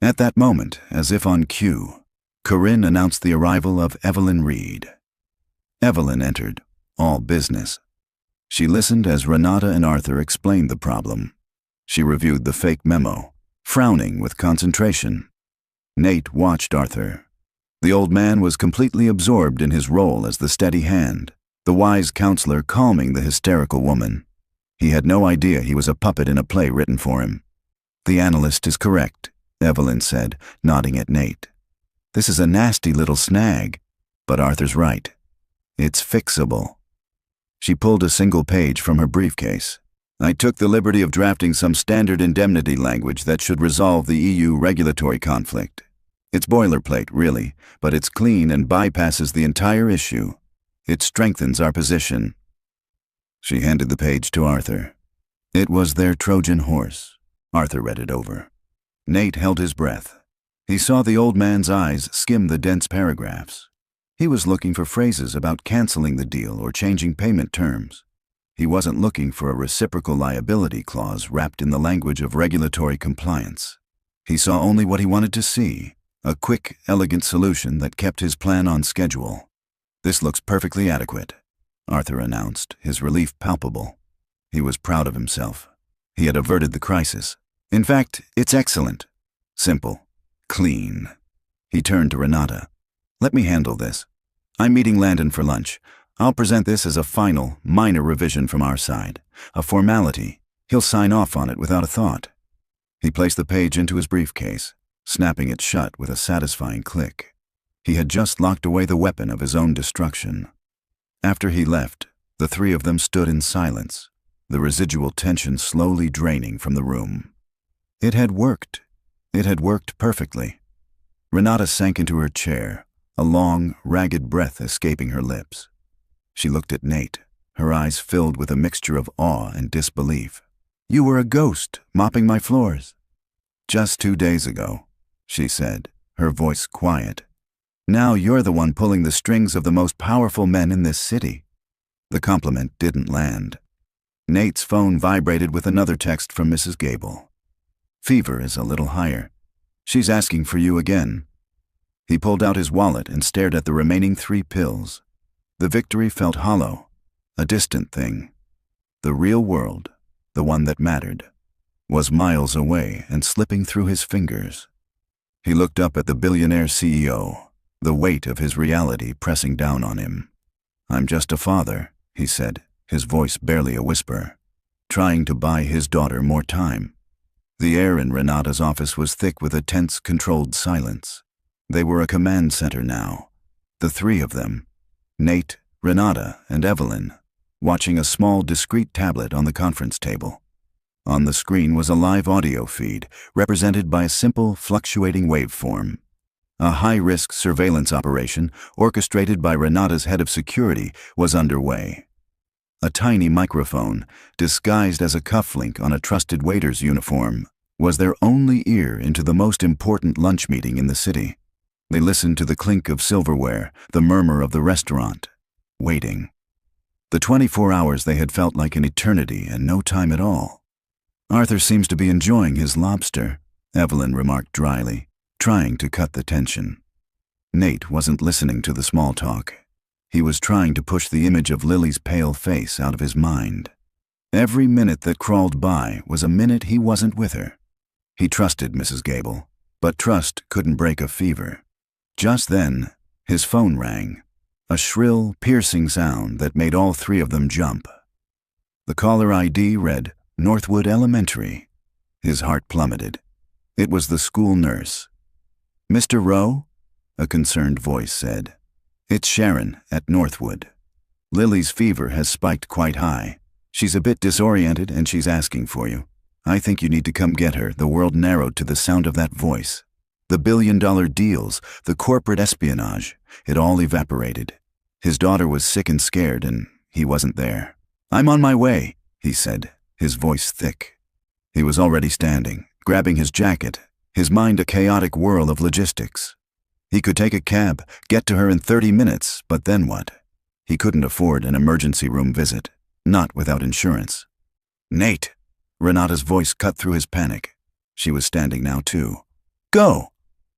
At that moment, as if on cue, Corinne announced the arrival of Evelyn Reed. Evelyn entered, all business. She listened as Renata and Arthur explained the problem. She reviewed the fake memo, frowning with concentration. Nate watched Arthur. The old man was completely absorbed in his role as the steady hand, the wise counselor calming the hysterical woman. He had no idea he was a puppet in a play written for him. "The analyst is correct," Evelyn said, nodding at Nate. "This is a nasty little snag, but Arthur's right. It's fixable." She pulled a single page from her briefcase. "I took the liberty of drafting some standard indemnity language that should resolve the EU regulatory conflict. It's boilerplate, really, but it's clean and bypasses the entire issue. It strengthens our position." She handed the page to Arthur. It was their Trojan horse. Arthur read it over. Nate held his breath. He saw the old man's eyes skim the dense paragraphs. He was looking for phrases about canceling the deal or changing payment terms. He wasn't looking for a reciprocal liability clause wrapped in the language of regulatory compliance. He saw only what he wanted to see. A quick, elegant solution that kept his plan on schedule. "This looks perfectly adequate," Arthur announced, his relief palpable. He was proud of himself. He had averted the crisis. "In fact, it's excellent. Simple. Clean." He turned to Renata. "Let me handle this. I'm meeting Landon for lunch. I'll present this as a final, minor revision from our side. A formality. He'll sign off on it without a thought." He placed the page into his briefcase, snapping it shut with a satisfying click. He had just locked away the weapon of his own destruction. After he left, the three of them stood in silence, the residual tension slowly draining from the room. It had worked. It had worked perfectly. Renata sank into her chair, a long, ragged breath escaping her lips. She looked at Nate, her eyes filled with a mixture of awe and disbelief. "You were a ghost, mopping my floors." "Just 2 days ago," she said, her voice quiet. "Now you're the one pulling the strings of the most powerful men in this city." The compliment didn't land. Nate's phone vibrated with another text from Mrs. Gable. "Fever is a little higher. She's asking for you again." He pulled out his wallet and stared at the remaining 3 pills. The victory felt hollow, a distant thing. The real world, the one that mattered, was miles away and slipping through his fingers. He looked up at the billionaire CEO, the weight of his reality pressing down on him. "I'm just a father," he said, his voice barely a whisper, trying to buy his daughter more time. The air in Renata's office was thick with a tense, controlled silence. They were a command center now, the 3 of them, Nate, Renata, and Evelyn, watching a small, discreet tablet on the conference table. On the screen was a live audio feed, represented by a simple, fluctuating waveform. A high-risk surveillance operation, orchestrated by Renata's head of security, was underway. A tiny microphone, disguised as a cufflink on a trusted waiter's uniform, was their only ear into the most important lunch meeting in the city. They listened to the clink of silverware, the murmur of the restaurant, waiting. The 24 hours they had felt like an eternity and no time at all. "Arthur seems to be enjoying his lobster," Evelyn remarked dryly, trying to cut the tension. Nate wasn't listening to the small talk. He was trying to push the image of Lily's pale face out of his mind. Every minute that crawled by was a minute he wasn't with her. He trusted Mrs. Gable, but trust couldn't break a fever. Just then, his phone rang, a shrill, piercing sound that made all three of them jump. The caller ID read, Northwood Elementary. His heart plummeted. It was the school nurse. "Mr. Rowe?" a concerned voice said. "It's Sharon at Northwood. Lily's fever has spiked quite high. She's a bit disoriented and she's asking for you. I think you need to come get her." The world narrowed to the sound of that voice. The billion-dollar deals, the corporate espionage, it all evaporated. His daughter was sick and scared, and he wasn't there. "I'm on my way," he said, his voice thick. He was already standing, grabbing his jacket, his mind a chaotic whirl of logistics. He could take a cab, get to her in 30 minutes, but then what? He couldn't afford an emergency room visit, not without insurance. "Nate!" Renata's voice cut through his panic. She was standing now, too. "Go!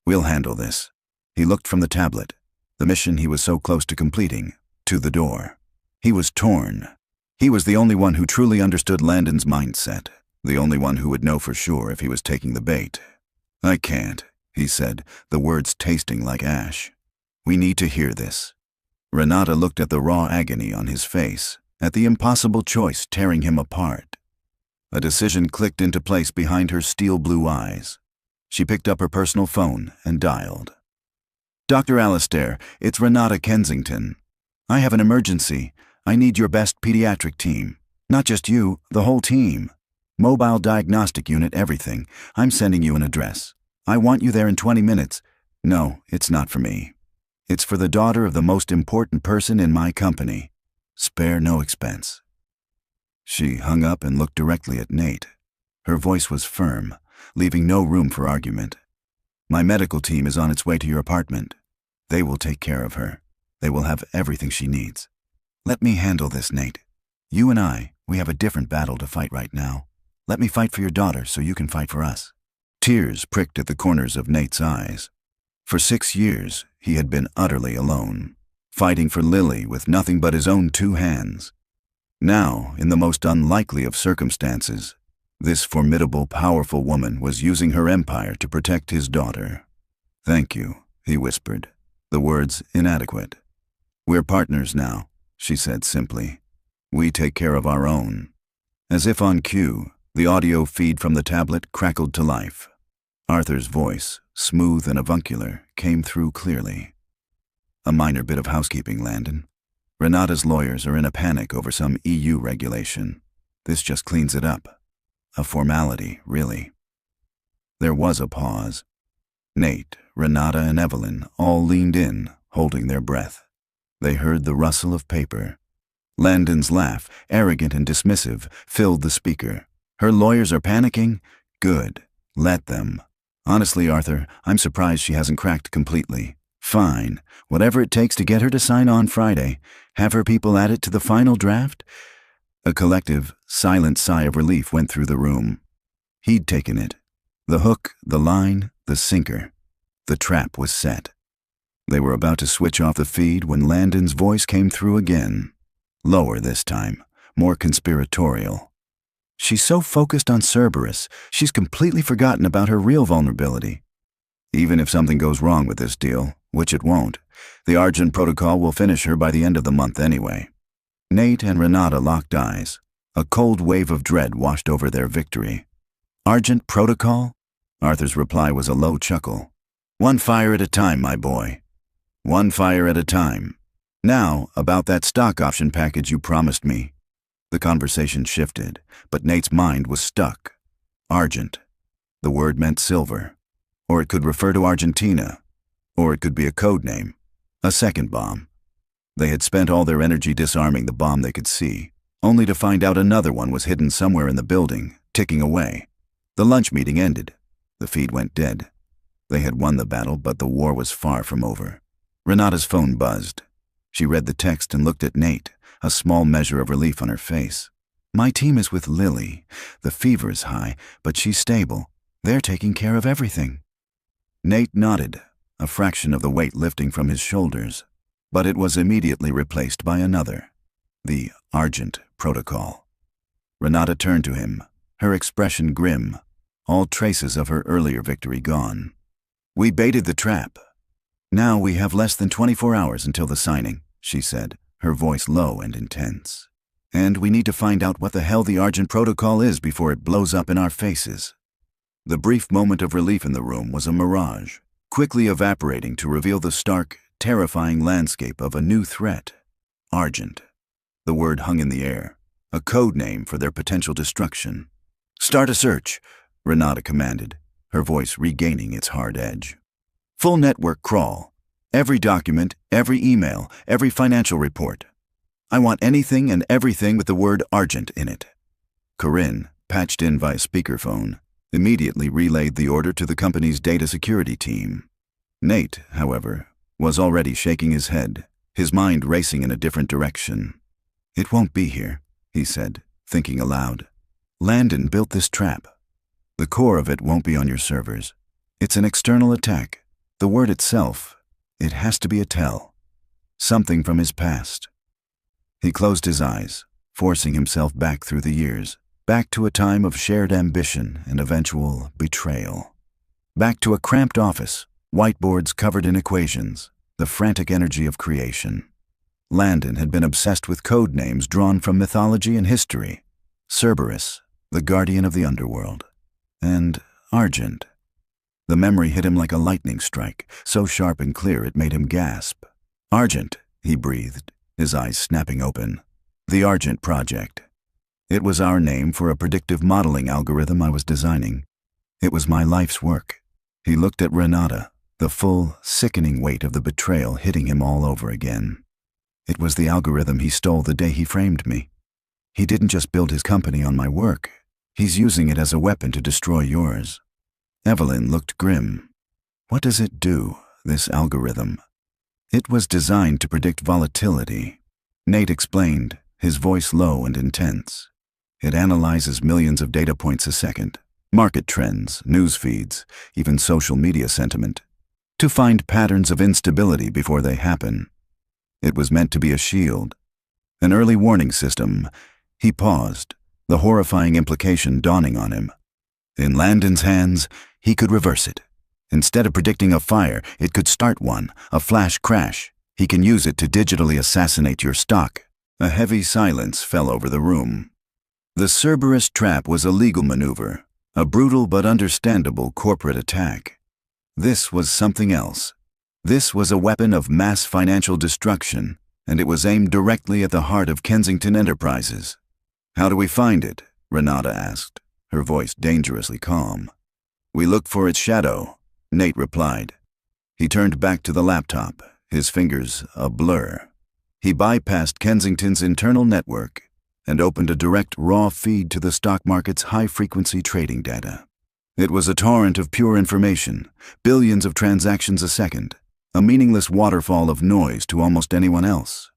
We'll handle this." He looked from the tablet, the mission he was so close to completing, to the door. He was torn. He was the only one who truly understood Landon's mindset, the only one who would know for sure if he was taking the bait. "I can't," he said, the words tasting like ash. "We need to hear this." Renata looked at the raw agony on his face, at the impossible choice tearing him apart. A decision clicked into place behind her steel-blue eyes. She picked up her personal phone and dialed. "Dr. Alistair, it's Renata Kensington. I have an emergency. I need your best pediatric team. Not just you, the whole team. Mobile diagnostic unit, everything. I'm sending you an address. I want you there in 20 minutes. No, it's not for me. It's for the daughter of the most important person in my company. Spare no expense." She hung up and looked directly at Nate. Her voice was firm, leaving no room for argument. "My medical team is on its way to your apartment. They will take care of her. They will have everything she needs. Let me handle this, Nate. You and I, we have a different battle to fight right now. Let me fight for your daughter so you can fight for us." Tears pricked at the corners of Nate's eyes. For 6 years, he had been utterly alone, fighting for Lily with nothing but his own 2 hands. Now, in the most unlikely of circumstances, this formidable, powerful woman was using her empire to protect his daughter. "Thank you," he whispered, the words inadequate. "We're partners now," she said simply. "We take care of our own." As if on cue, the audio feed from the tablet crackled to life. Arthur's voice, smooth and avuncular, came through clearly. "A minor bit of housekeeping, Landon. Renata's lawyers are in a panic over some EU regulation. This just cleans it up. A formality, really." There was a pause. Nate, Renata, and Evelyn all leaned in, holding their breath. They heard the rustle of paper. Landon's laugh, arrogant and dismissive, filled the speaker. "Her lawyers are panicking? Good. Let them. Honestly, Arthur, I'm surprised she hasn't cracked completely. Fine. Whatever it takes to get her to sign on Friday. Have her people add it to the final draft?" A collective, silent sigh of relief went through the room. He'd taken it. The hook, the line, the sinker. The trap was set. They were about to switch off the feed when Landon's voice came through again. Lower this time, more conspiratorial. "She's so focused on Cerberus, she's completely forgotten about her real vulnerability. Even if something goes wrong with this deal, which it won't, the Argent Protocol will finish her by the end of the month anyway." Nate and Renata locked eyes. A cold wave of dread washed over their victory. "Argent Protocol?" Arthur's reply was a low chuckle. "One fire at a time, my boy. One fire at a time. Now, about that stock option package you promised me." The conversation shifted, but Nate's mind was stuck. Argent. The word meant silver. Or it could refer to Argentina. Or it could be a code name. A second bomb. They had spent all their energy disarming the bomb they could see, only to find out another one was hidden somewhere in the building, ticking away. The lunch meeting ended. The feed went dead. They had won the battle, but the war was far from over. Renata's phone buzzed. She read the text and looked at Nate, a small measure of relief on her face. "My team is with Lily. The fever is high, but she's stable. They're taking care of everything." Nate nodded, a fraction of the weight lifting from his shoulders. but it was immediately replaced by another, the Argent Protocol. Renata turned to him, her expression grim, all traces of her earlier victory gone. "We baited the trap. Now we have less than 24 hours until the signing," she said, her voice low and intense. "And we need to find out what the hell the Argent Protocol is before it blows up in our faces." The brief moment of relief in the room was a mirage, quickly evaporating to reveal the stark, terrifying landscape of a new threat. Argent. The word hung in the air, a code name for their potential destruction. "Start a search," Renata commanded, her voice regaining its hard edge. "Full network crawl. Every document, every email, every financial report. I want anything and everything with the word Argent in it." Corinne, patched in via speakerphone, immediately relayed the order to the company's data security team. Nate, however, was already shaking his head, his mind racing in a different direction. "It won't be here," he said, thinking aloud. "Landon built this trap. The core of it won't be on your servers. It's an external attack. The word itself, it has to be a tell. Something from his past." He closed his eyes, forcing himself back through the years, back to a time of shared ambition and eventual betrayal. Back to a cramped office, whiteboards covered in equations, the frantic energy of creation. Landon had been obsessed with code names drawn from mythology and history. Cerberus, the guardian of the underworld, and Argent. The memory hit him like a lightning strike, so sharp and clear it made him gasp. "Argent," he breathed, his eyes snapping open. "The Argent Project. It was our name for a predictive modeling algorithm I was designing. It was my life's work." He looked at Renata, the full, sickening weight of the betrayal hitting him all over again. "It was the algorithm he stole the day he framed me. He didn't just build his company on my work. He's using it as a weapon to destroy yours." Evelyn looked grim. "What does it do, this algorithm?" "It was designed to predict volatility," Nate explained, his voice low and intense. "It analyzes millions of data points a second, market trends, news feeds, even social media sentiment, to find patterns of instability before they happen. It was meant to be a shield, an early warning system." He paused, the horrifying implication dawning on him. In Landon's hands, he could reverse it. Instead of predicting a fire, it could start one, a flash crash. He can use it to digitally assassinate your stock. A heavy silence fell over the room. The Cerberus trap was a legal maneuver, a brutal but understandable corporate attack. This was something else. This was a weapon of mass financial destruction, and it was aimed directly at the heart of Kensington Enterprises. "How do we find it?" Renata asked, her voice dangerously calm. "We look for its shadow," Nate replied. He turned back to the laptop, his fingers a blur. He bypassed Kensington's internal network and opened a direct raw feed to the stock market's high-frequency trading data. It was a torrent of pure information, billions of transactions a second, a meaningless waterfall of noise to almost anyone else.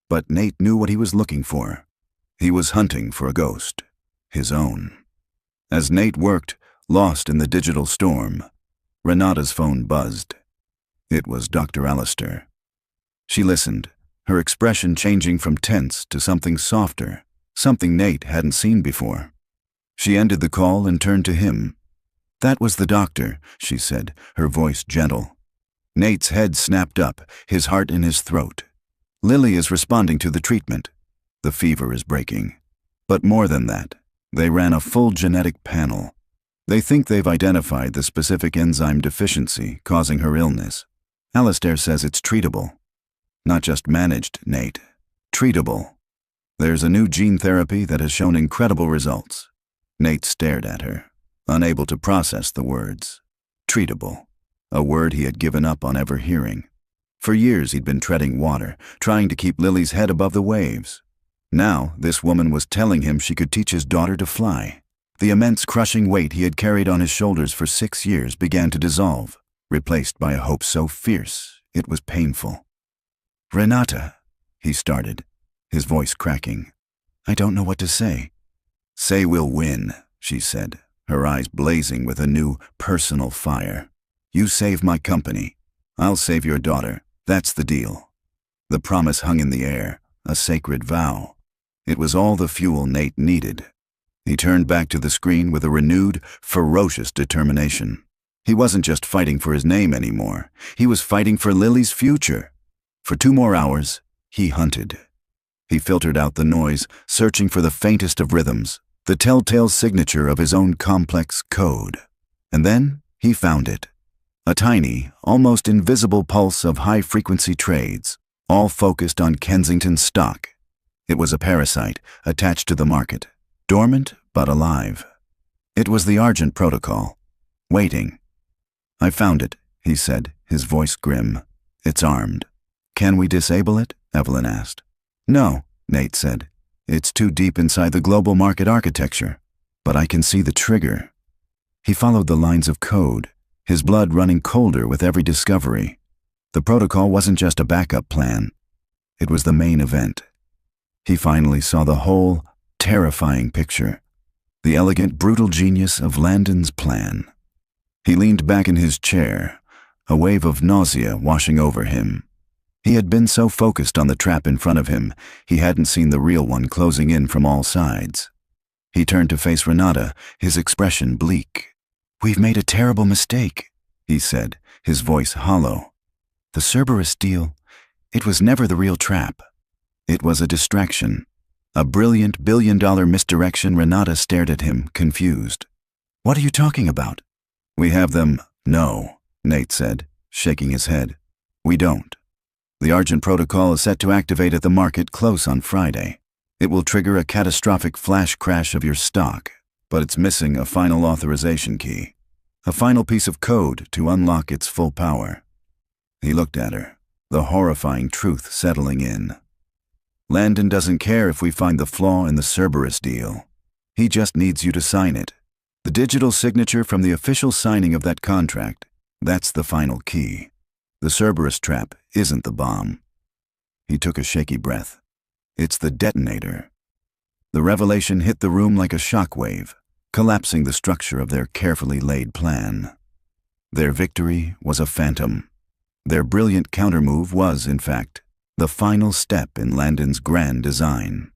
But Nate knew what he was looking for. He was hunting for a ghost, his own. As Nate worked, lost in the digital storm, Renata's phone buzzed. It was Dr. Alistair. She listened, her expression changing from tense to something softer, something Nate hadn't seen before. She ended the call and turned to him. "That was the doctor," she said, her voice gentle. Nate's head snapped up, his heart in his throat. "Lily is responding to the treatment. The fever is breaking. But more than that, they ran a full genetic panel. They think they've identified the specific enzyme deficiency causing her illness. Alistair says it's treatable. Not just managed, Nate. Treatable. There's a new gene therapy that has shown incredible results." Nate stared at her, unable to process the words. Treatable. A word he had given up on ever hearing. For years he'd been treading water, trying to keep Lily's head above the waves. Now this woman was telling him she could teach his daughter to fly. The immense crushing weight he had carried on his shoulders for 6 years began to dissolve, replaced by a hope so fierce it was painful. "Renata," he started, his voice cracking. "I don't know what to say." "Say we'll win," she said, her eyes blazing with a new, personal fire. "You save my company. I'll save your daughter. That's the deal." The promise hung in the air, a sacred vow. It was all the fuel Nate needed. He turned back to the screen with a renewed, ferocious determination. He wasn't just fighting for his name anymore. He was fighting for Lily's future. For 2 more hours, he hunted. He filtered out the noise, searching for the faintest of rhythms, the telltale signature of his own complex code. And then he found it. A tiny, almost invisible pulse of high-frequency trades, all focused on Kensington stock. It was a parasite attached to the market, dormant but alive. It was the Argent Protocol, waiting. "I found it," he said, his voice grim. "It's armed." "Can we disable it?" Evelyn asked. "No," Nate said. "It's too deep inside the global market architecture. But I can see the trigger." He followed the lines of code, his blood running colder with every discovery. The protocol wasn't just a backup plan. It was the main event. He finally saw the whole, terrifying picture. The elegant, brutal genius of Landon's plan. He leaned back in his chair, a wave of nausea washing over him. He had been so focused on the trap in front of him, he hadn't seen the real one closing in from all sides. He turned to face Renata, his expression bleak. "We've made a terrible mistake," he said, his voice hollow. "The Cerberus deal, it was never the real trap. It was a distraction. A brilliant billion-dollar misdirection." Renata stared at him, confused. "What are you talking about?" "We have them." "No," Nate said, shaking his head. "We don't. The Argent Protocol is set to activate at the market close on Friday. It will trigger a catastrophic flash crash of your stock, but it's missing a final authorization key, a final piece of code to unlock its full power." He looked at her, the horrifying truth settling in. "Landon doesn't care if we find the flaw in the Cerberus deal. He just needs you to sign it. The digital signature from the official signing of that contract, that's the final key. The Cerberus trap isn't the bomb." He took a shaky breath. "It's the detonator." The revelation hit the room like a shockwave, collapsing the structure of their carefully laid plan. Their victory was a phantom. Their brilliant countermove was, in fact, the final step in Landon's grand design.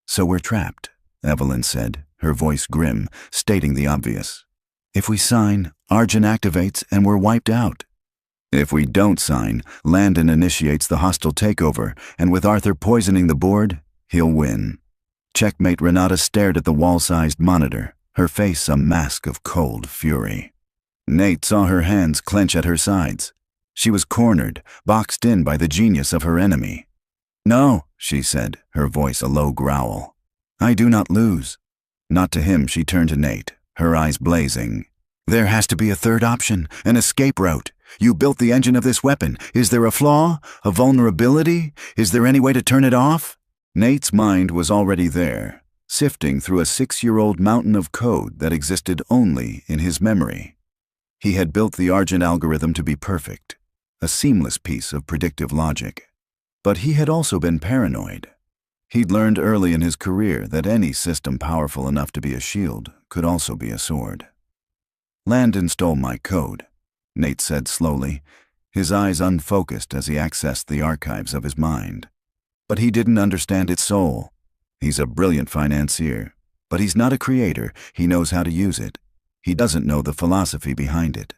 "So we're trapped," Evelyn said, her voice grim, stating the obvious. "If we sign, Argent activates and we're wiped out. If we don't sign, Landon initiates the hostile takeover, and with Arthur poisoning the board, he'll win." Checkmate. Renata stared at the wall-sized monitor, her face a mask of cold fury. Nate saw her hands clench at her sides. She was cornered, boxed in by the genius of her enemy. "No," she said, her voice a low growl. "I do not lose." Not to him, she turned to Nate, her eyes blazing. "There has to be a third option, an escape route. You built the engine of this weapon. Is there a flaw? A vulnerability? Is there any way to turn it off?" Nate's mind was already there, sifting through a 6-year-old mountain of code that existed only in his memory. He had built the Argent algorithm to be perfect, a seamless piece of predictive logic. But he had also been paranoid. He'd learned early in his career that any system powerful enough to be a shield could also be a sword. "Landon stole my code," Nate said slowly, his eyes unfocused as he accessed the archives of his mind. "But he didn't understand its soul. He's a brilliant financier, but he's not a creator. He knows how to use it. He doesn't know the philosophy behind it."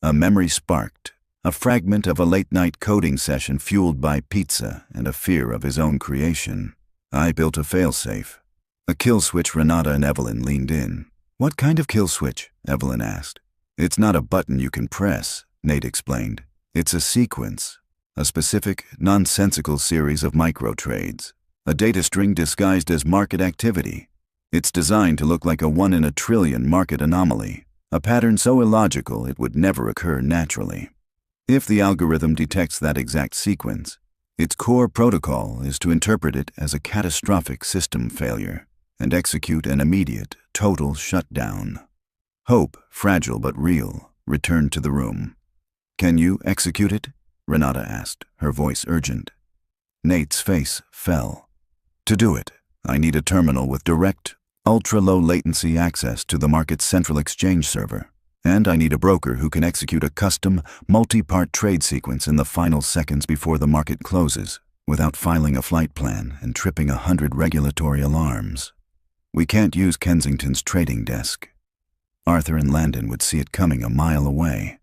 A memory sparked, a fragment of a late-night coding session fueled by pizza and a fear of his own creation. "I built a failsafe. A kill switch." Renata and Evelyn leaned in. "What kind of kill switch?" Evelyn asked. "It's not a button you can press," Nate explained. "It's a sequence, a specific, nonsensical series of micro-trades, a data string disguised as market activity. It's designed to look like a 1 in a trillion market anomaly, a pattern so illogical it would never occur naturally. If the algorithm detects that exact sequence, its core protocol is to interpret it as a catastrophic system failure and execute an immediate, total shutdown." Hope, fragile but real, returned to the room. "Can you execute it?" Renata asked, her voice urgent. Nate's face fell. "To do it, I need a terminal with direct, ultra-low latency access to the market's central exchange server. And I need a broker who can execute a custom, multi-part trade sequence in the final seconds before the market closes, without filing a flight plan and tripping 100 regulatory alarms. We can't use Kensington's trading desk. Arthur and Landon would see it coming a mile away.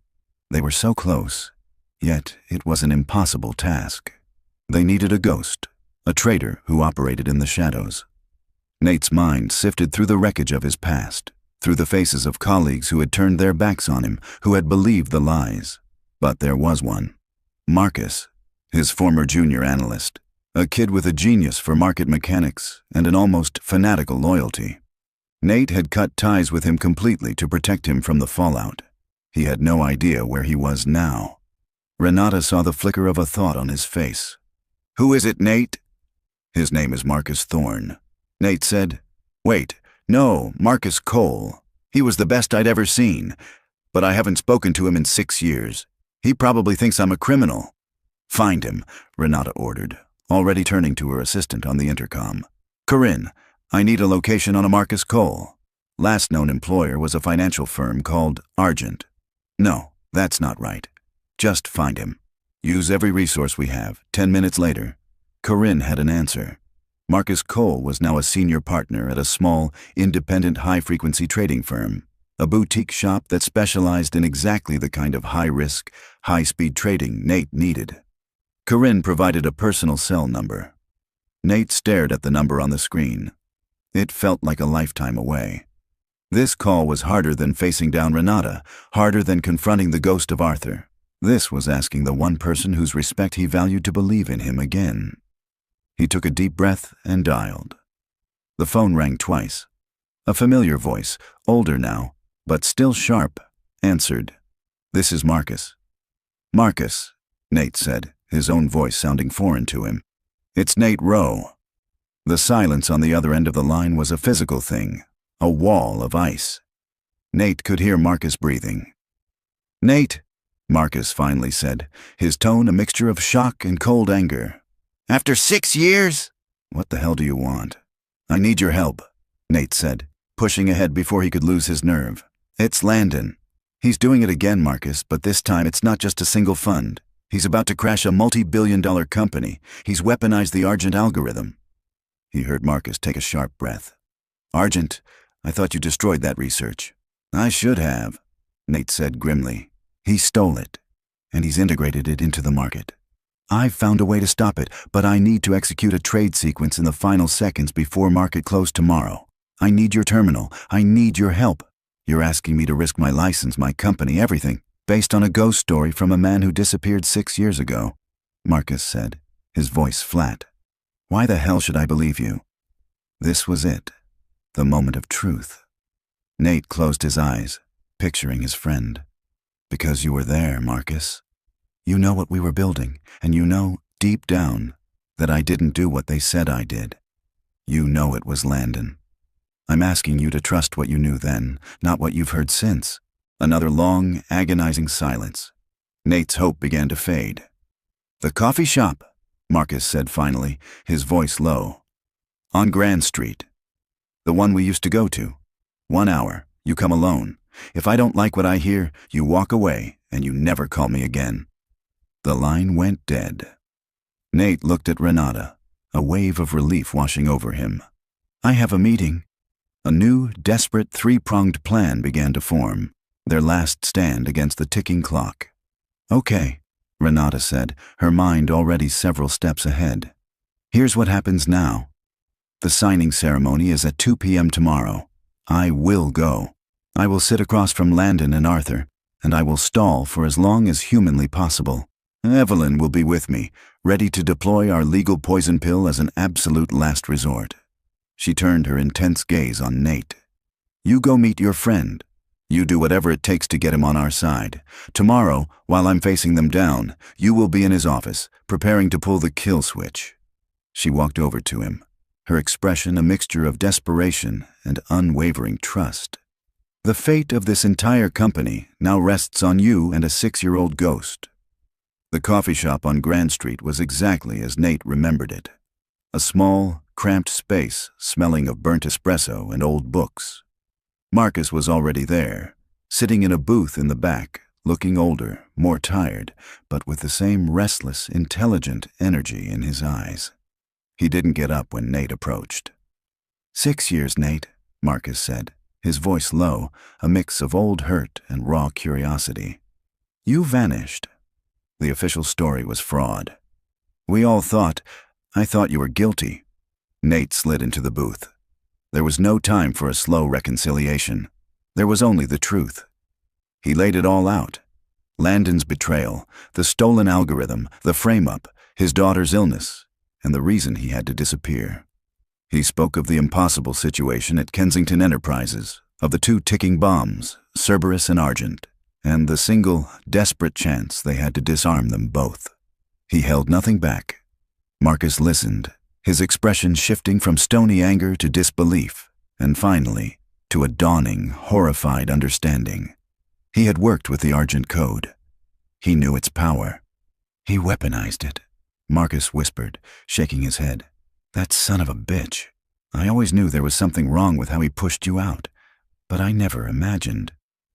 They were so close, yet it was an impossible task. They needed a ghost, a traitor who operated in the shadows. Nate's mind sifted through the wreckage of his past, through the faces of colleagues who had turned their backs on him, who had believed the lies. But there was one. Marcus, his former junior analyst, a kid with a genius for market mechanics and an almost fanatical loyalty. Nate had cut ties with him completely to protect him from the fallout. He had no idea where he was now. Renata saw the flicker of a thought on his face. "Who is it, Nate?" "His name is Marcus Thorne." Nate said, "Wait, no, Marcus Cole. He was the best I'd ever seen, but I haven't spoken to him in 6 years. He probably thinks I'm a criminal." "Find him," Renata ordered, already turning to her assistant on the intercom. "Corinne, I need a location on a Marcus Cole. Last known employer was a financial firm called Argent." "No, that's not right. Just find him. Use every resource we have." 10 minutes later, Corinne had an answer. Marcus Cole was now a senior partner at a small, independent high-frequency trading firm, a boutique shop that specialized in exactly the kind of high-risk, high-speed trading Nate needed. Corinne provided a personal cell number. Nate stared at the number on the screen. It felt like a lifetime away. This call was harder than facing down Renata, harder than confronting the ghost of Arthur. This was asking the one person whose respect he valued to believe in him again. He took a deep breath and dialed. The phone rang twice. A familiar voice, older now, but still sharp, answered. "This is Marcus." "Marcus," Nate said, his own voice sounding foreign to him. "It's Nate Rowe." The silence on the other end of the line was a physical thing, a wall of ice. Nate could hear Marcus breathing. "Nate," Marcus finally said, his tone a mixture of shock and cold anger. "After 6 years?" "What the hell do you want?" "I need your help," Nate said, pushing ahead before he could lose his nerve. "It's Landon. He's doing it again, Marcus, but this time it's not just a single fund. He's about to crash a multi-billion-dollar company. He's weaponized the Argent algorithm." He heard Marcus take a sharp breath. "Argent? I thought you destroyed that research." "I should have," Nate said grimly. "He stole it, and he's integrated it into the market. I've found a way to stop it, but I need to execute a trade sequence in the final seconds before market close tomorrow. I need your terminal. I need your help. You're asking me to risk my license, my company, everything, based on a ghost story from a man who disappeared 6 years ago," Marcus said, his voice flat. "Why the hell should I believe you?" This was it, the moment of truth. Nate closed his eyes, picturing his friend. "Because you were there, Marcus. You know what we were building, and you know, deep down, that I didn't do what they said I did. You know it was Landon. I'm asking you to trust what you knew then, not what you've heard since." Another long, agonizing silence. Nate's hope began to fade. "The coffee shop," Marcus said finally, his voice low. "On Grand Street. The one we used to go to. 1 hour. You come alone. If I don't like what I hear, you walk away, and you never call me again." The line went dead. Nate looked at Renata, a wave of relief washing over him. "I have a meeting." A new, desperate, three-pronged plan began to form, their last stand against the ticking clock. "Okay," Renata said, her mind already several steps ahead. "Here's what happens now. The signing ceremony is at 2 p.m. tomorrow. I will go. I will sit across from Landon and Arthur, and I will stall for as long as humanly possible. Evelyn will be with me, ready to deploy our legal poison pill as an absolute last resort." She turned her intense gaze on Nate. "You go meet your friend. You do whatever it takes to get him on our side. Tomorrow, while I'm facing them down, you will be in his office, preparing to pull the kill switch." She walked over to him, her expression a mixture of desperation and unwavering trust. "The fate of this entire company now rests on you and a 6-year-old ghost." The coffee shop on Grand Street was exactly as Nate remembered it. A small, cramped space smelling of burnt espresso and old books. Marcus was already there, sitting in a booth in the back, looking older, more tired, but with the same restless, intelligent energy in his eyes. He didn't get up when Nate approached. 6 years, Nate, Marcus said, his voice low, a mix of old hurt and raw curiosity. You vanished. The official story was fraud. I thought you were guilty. Nate slid into the booth. There was no time for a slow reconciliation. There was only the truth. He laid it all out. Landon's betrayal, the stolen algorithm, the frame-up, his daughter's illness, and the reason he had to disappear. He spoke of the impossible situation at Kensington Enterprises, of the 2 ticking bombs, Cerberus and Argent, and the single, desperate chance they had to disarm them both. He held nothing back. Marcus listened, his expression shifting from stony anger to disbelief, and finally, to a dawning, horrified understanding. He had worked with the Argent Code. He knew its power. He weaponized it, Marcus whispered, shaking his head. That son of a bitch. I always knew there was something wrong with how he pushed you out, but I never imagined.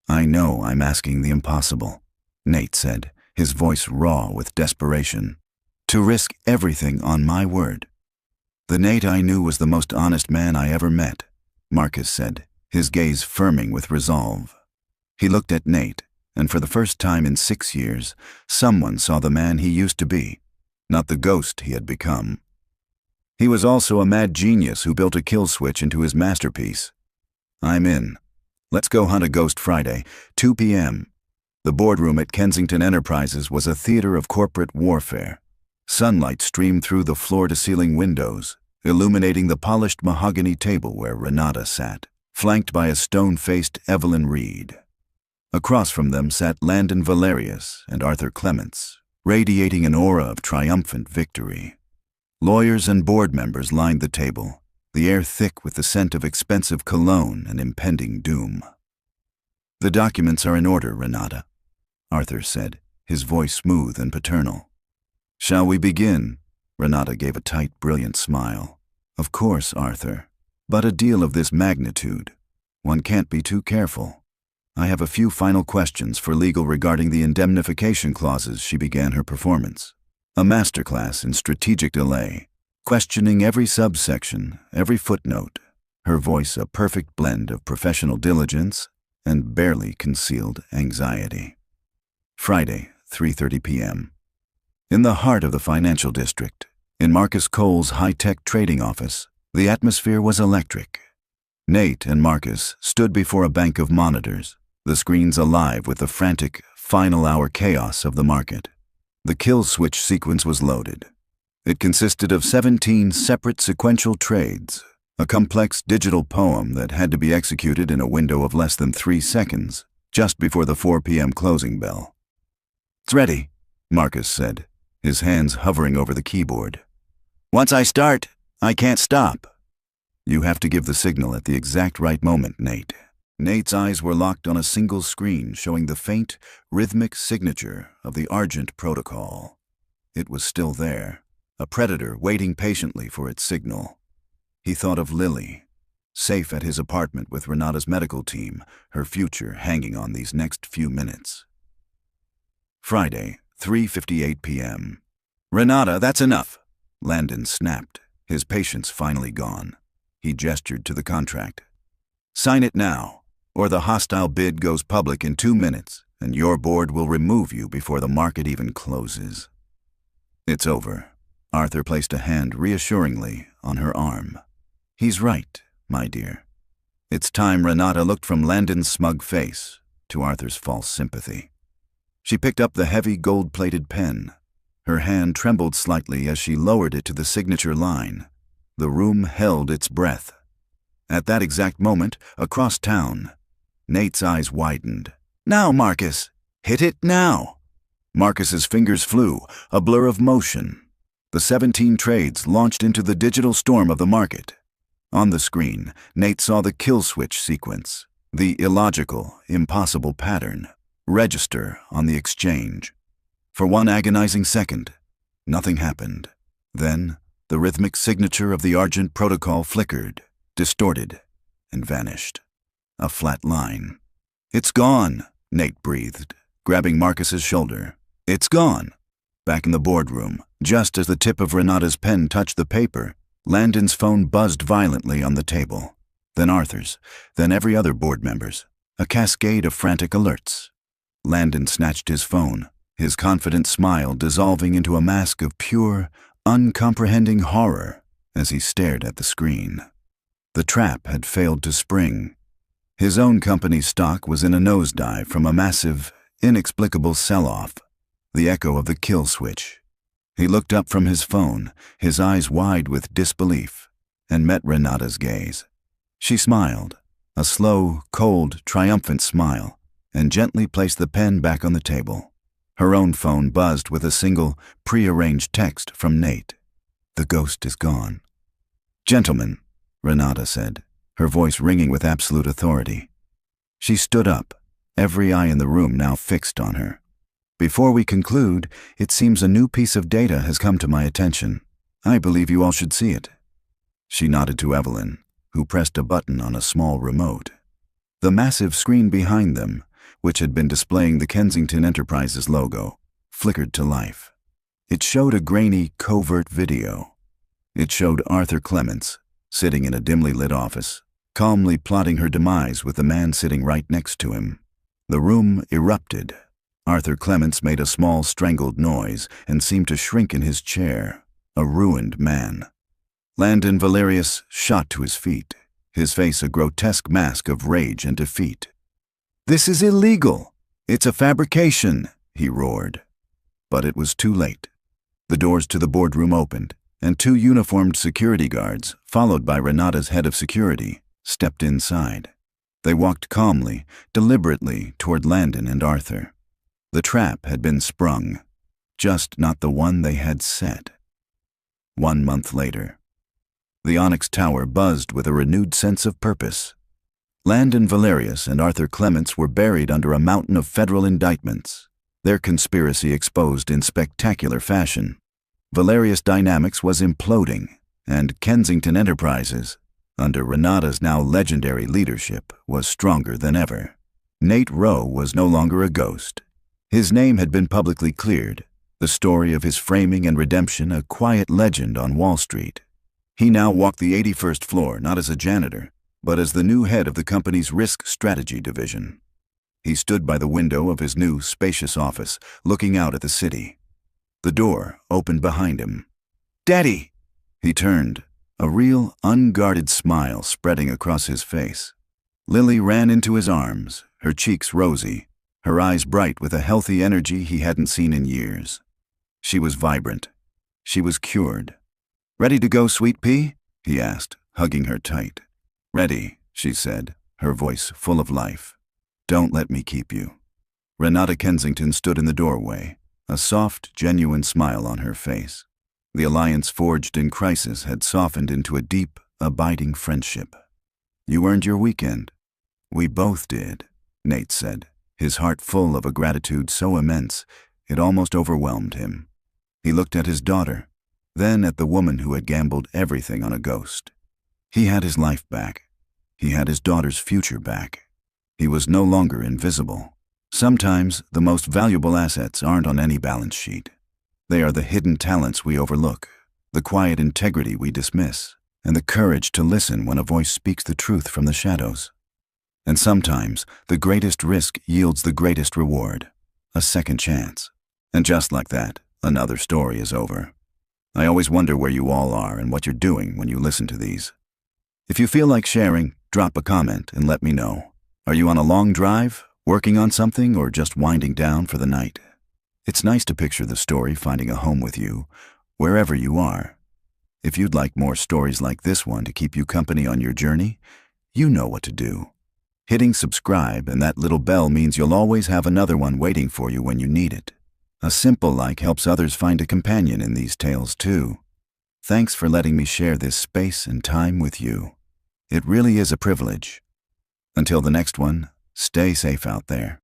I know I'm asking the impossible, Nate said, his voice raw with desperation. To risk everything on my word. The Nate I knew was the most honest man I ever met, Marcus said, his gaze firming with resolve. He looked at Nate, and for the first time in 6 years, someone saw the man he used to be, not the ghost he had become. He was also a mad genius who built a kill switch into his masterpiece. I'm in. Let's go hunt a ghost Friday, 2 p.m. The boardroom at Kensington Enterprises was a theater of corporate warfare. Sunlight streamed through the floor-to-ceiling windows, illuminating the polished mahogany table where Renata sat, flanked by a stone-faced Evelyn Reed. Across from them sat Landon Valerius and Arthur Clements, radiating an aura of triumphant victory. Lawyers and board members lined the table, the air thick with the scent of expensive cologne and impending doom. The documents are in order, Renata, Arthur said, his voice smooth and paternal. Shall we begin? Renata gave a tight, brilliant smile. Of course, Arthur. But a deal of this magnitude. One can't be too careful. I have a few final questions for legal regarding the indemnification clauses. She began her performance. A masterclass in strategic delay, questioning every subsection, every footnote, her voice a perfect blend of professional diligence and barely concealed anxiety. Friday, 3:30 p.m. In the heart of the financial district, in Marcus Cole's high-tech trading office, the atmosphere was electric. Nate and Marcus stood before a bank of monitors, the screens alive with the frantic, final-hour chaos of the market. The kill switch sequence was loaded. It consisted of 17 separate sequential trades, a complex digital poem that had to be executed in a window of less than 3 seconds, just before the 4 p.m. closing bell. It's ready, Marcus said, his hands hovering over the keyboard. Once I start, I can't stop. You have to give the signal at the exact right moment, Nate. Nate's eyes were locked on a single screen showing the faint, rhythmic signature of the Argent protocol. It was still there, a predator waiting patiently for its signal. He thought of Lily, safe at his apartment with Renata's medical team, her future hanging on these next few minutes. Friday, 3:58 p.m. Renata, that's enough, Landon snapped, his patience finally gone. He gestured to the contract. Sign it now, or the hostile bid goes public in 2 minutes, and your board will remove you before the market even closes. It's over. Arthur placed a hand reassuringly on her arm. He's right, my dear. It's time. Renata looked from Landon's smug face to Arthur's false sympathy. She picked up the heavy gold-plated pen. Her hand trembled slightly as she lowered it to the signature line. The room held its breath. At that exact moment, across town, Nate's eyes widened. Now, Marcus! Hit it now! Marcus's fingers flew, a blur of motion. The 17 trades launched into the digital storm of the market. On the screen, Nate saw the kill switch sequence, the illogical, impossible pattern, register on the exchange. For one agonizing second, nothing happened. Then, the rhythmic signature of the Argent protocol flickered, distorted, and vanished. A flat line. "It's gone," Nate breathed, grabbing Marcus's shoulder. "It's gone." Back in the boardroom, just as the tip of Renata's pen touched the paper, Landon's phone buzzed violently on the table. Then Arthur's, then every other board member's. A cascade of frantic alerts. Landon snatched his phone, his confident smile dissolving into a mask of pure, uncomprehending horror as he stared at the screen. The trap had failed to spring. His own company's stock was in a nosedive from a massive, inexplicable sell-off, the echo of the kill switch. He looked up from his phone, his eyes wide with disbelief, and met Renata's gaze. She smiled, a slow, cold, triumphant smile, and gently placed the pen back on the table. Her own phone buzzed with a single, pre-arranged text from Nate. "The ghost is gone." "Gentlemen," Renata said, her voice ringing with absolute authority. She stood up, every eye in the room now fixed on her. "Before we conclude, it seems a new piece of data has come to my attention. I believe you all should see it." She nodded to Evelyn, who pressed a button on a small remote. The massive screen behind them, which had been displaying the Kensington Enterprises logo, flickered to life. It showed a grainy, covert video. It showed Arthur Clements, sitting in a dimly lit office, calmly plotting her demise with the man sitting right next to him. The room erupted. Arthur Clements made a small, strangled noise and seemed to shrink in his chair, a ruined man. Landon Valerius shot to his feet, his face a grotesque mask of rage and defeat. "This is illegal! It's a fabrication!" he roared. But it was too late. The doors to the boardroom opened, and two uniformed security guards, followed by Renata's head of security, stepped inside. They walked calmly, deliberately toward Landon and Arthur. The trap had been sprung, just not the one they had set. 1 month later, the Onyx Tower buzzed with a renewed sense of purpose. Landon Valerius and Arthur Clements were buried under a mountain of federal indictments, their conspiracy exposed in spectacular fashion. Valerius Dynamics was imploding, and Kensington Enterprises, under Renata's now legendary leadership, was stronger than ever. Nate Rowe was no longer a ghost. His name had been publicly cleared, the story of his framing and redemption a quiet legend on Wall Street. He now walked the 81st floor not as a janitor, but as the new head of the company's risk strategy division. He stood by the window of his new, spacious office, looking out at the city. The door opened behind him. "Daddy!" He turned, a real, unguarded smile spreading across his face. Lily ran into his arms, her cheeks rosy, her eyes bright with a healthy energy he hadn't seen in years. She was vibrant. She was cured. "Ready to go, sweet pea?" he asked, hugging her tight. "Ready," she said, her voice full of life. "Don't let me keep you." Renata Kensington stood in the doorway, a soft, genuine smile on her face. The alliance forged in crisis had softened into a deep, abiding friendship. "You earned your weekend." "We both did," Nate said, his heart full of a gratitude so immense it almost overwhelmed him. He looked at his daughter, then at the woman who had gambled everything on a ghost. He had his life back. He had his daughter's future back. He was no longer invisible. Sometimes the most valuable assets aren't on any balance sheet. They are the hidden talents we overlook, the quiet integrity we dismiss, and the courage to listen when a voice speaks the truth from the shadows. And sometimes the greatest risk yields the greatest reward, a second chance. And just like that, another story is over. I always wonder where you all are and what you're doing when you listen to these. If you feel like sharing, drop a comment and let me know. Are you on a long drive, working on something, or just winding down for the night? It's nice to picture the story finding a home with you, wherever you are. If you'd like more stories like this one to keep you company on your journey, you know what to do. Hitting subscribe and that little bell means you'll always have another one waiting for you when you need it. A simple like helps others find a companion in these tales too. Thanks for letting me share this space and time with you. It really is a privilege. Until the next one, stay safe out there.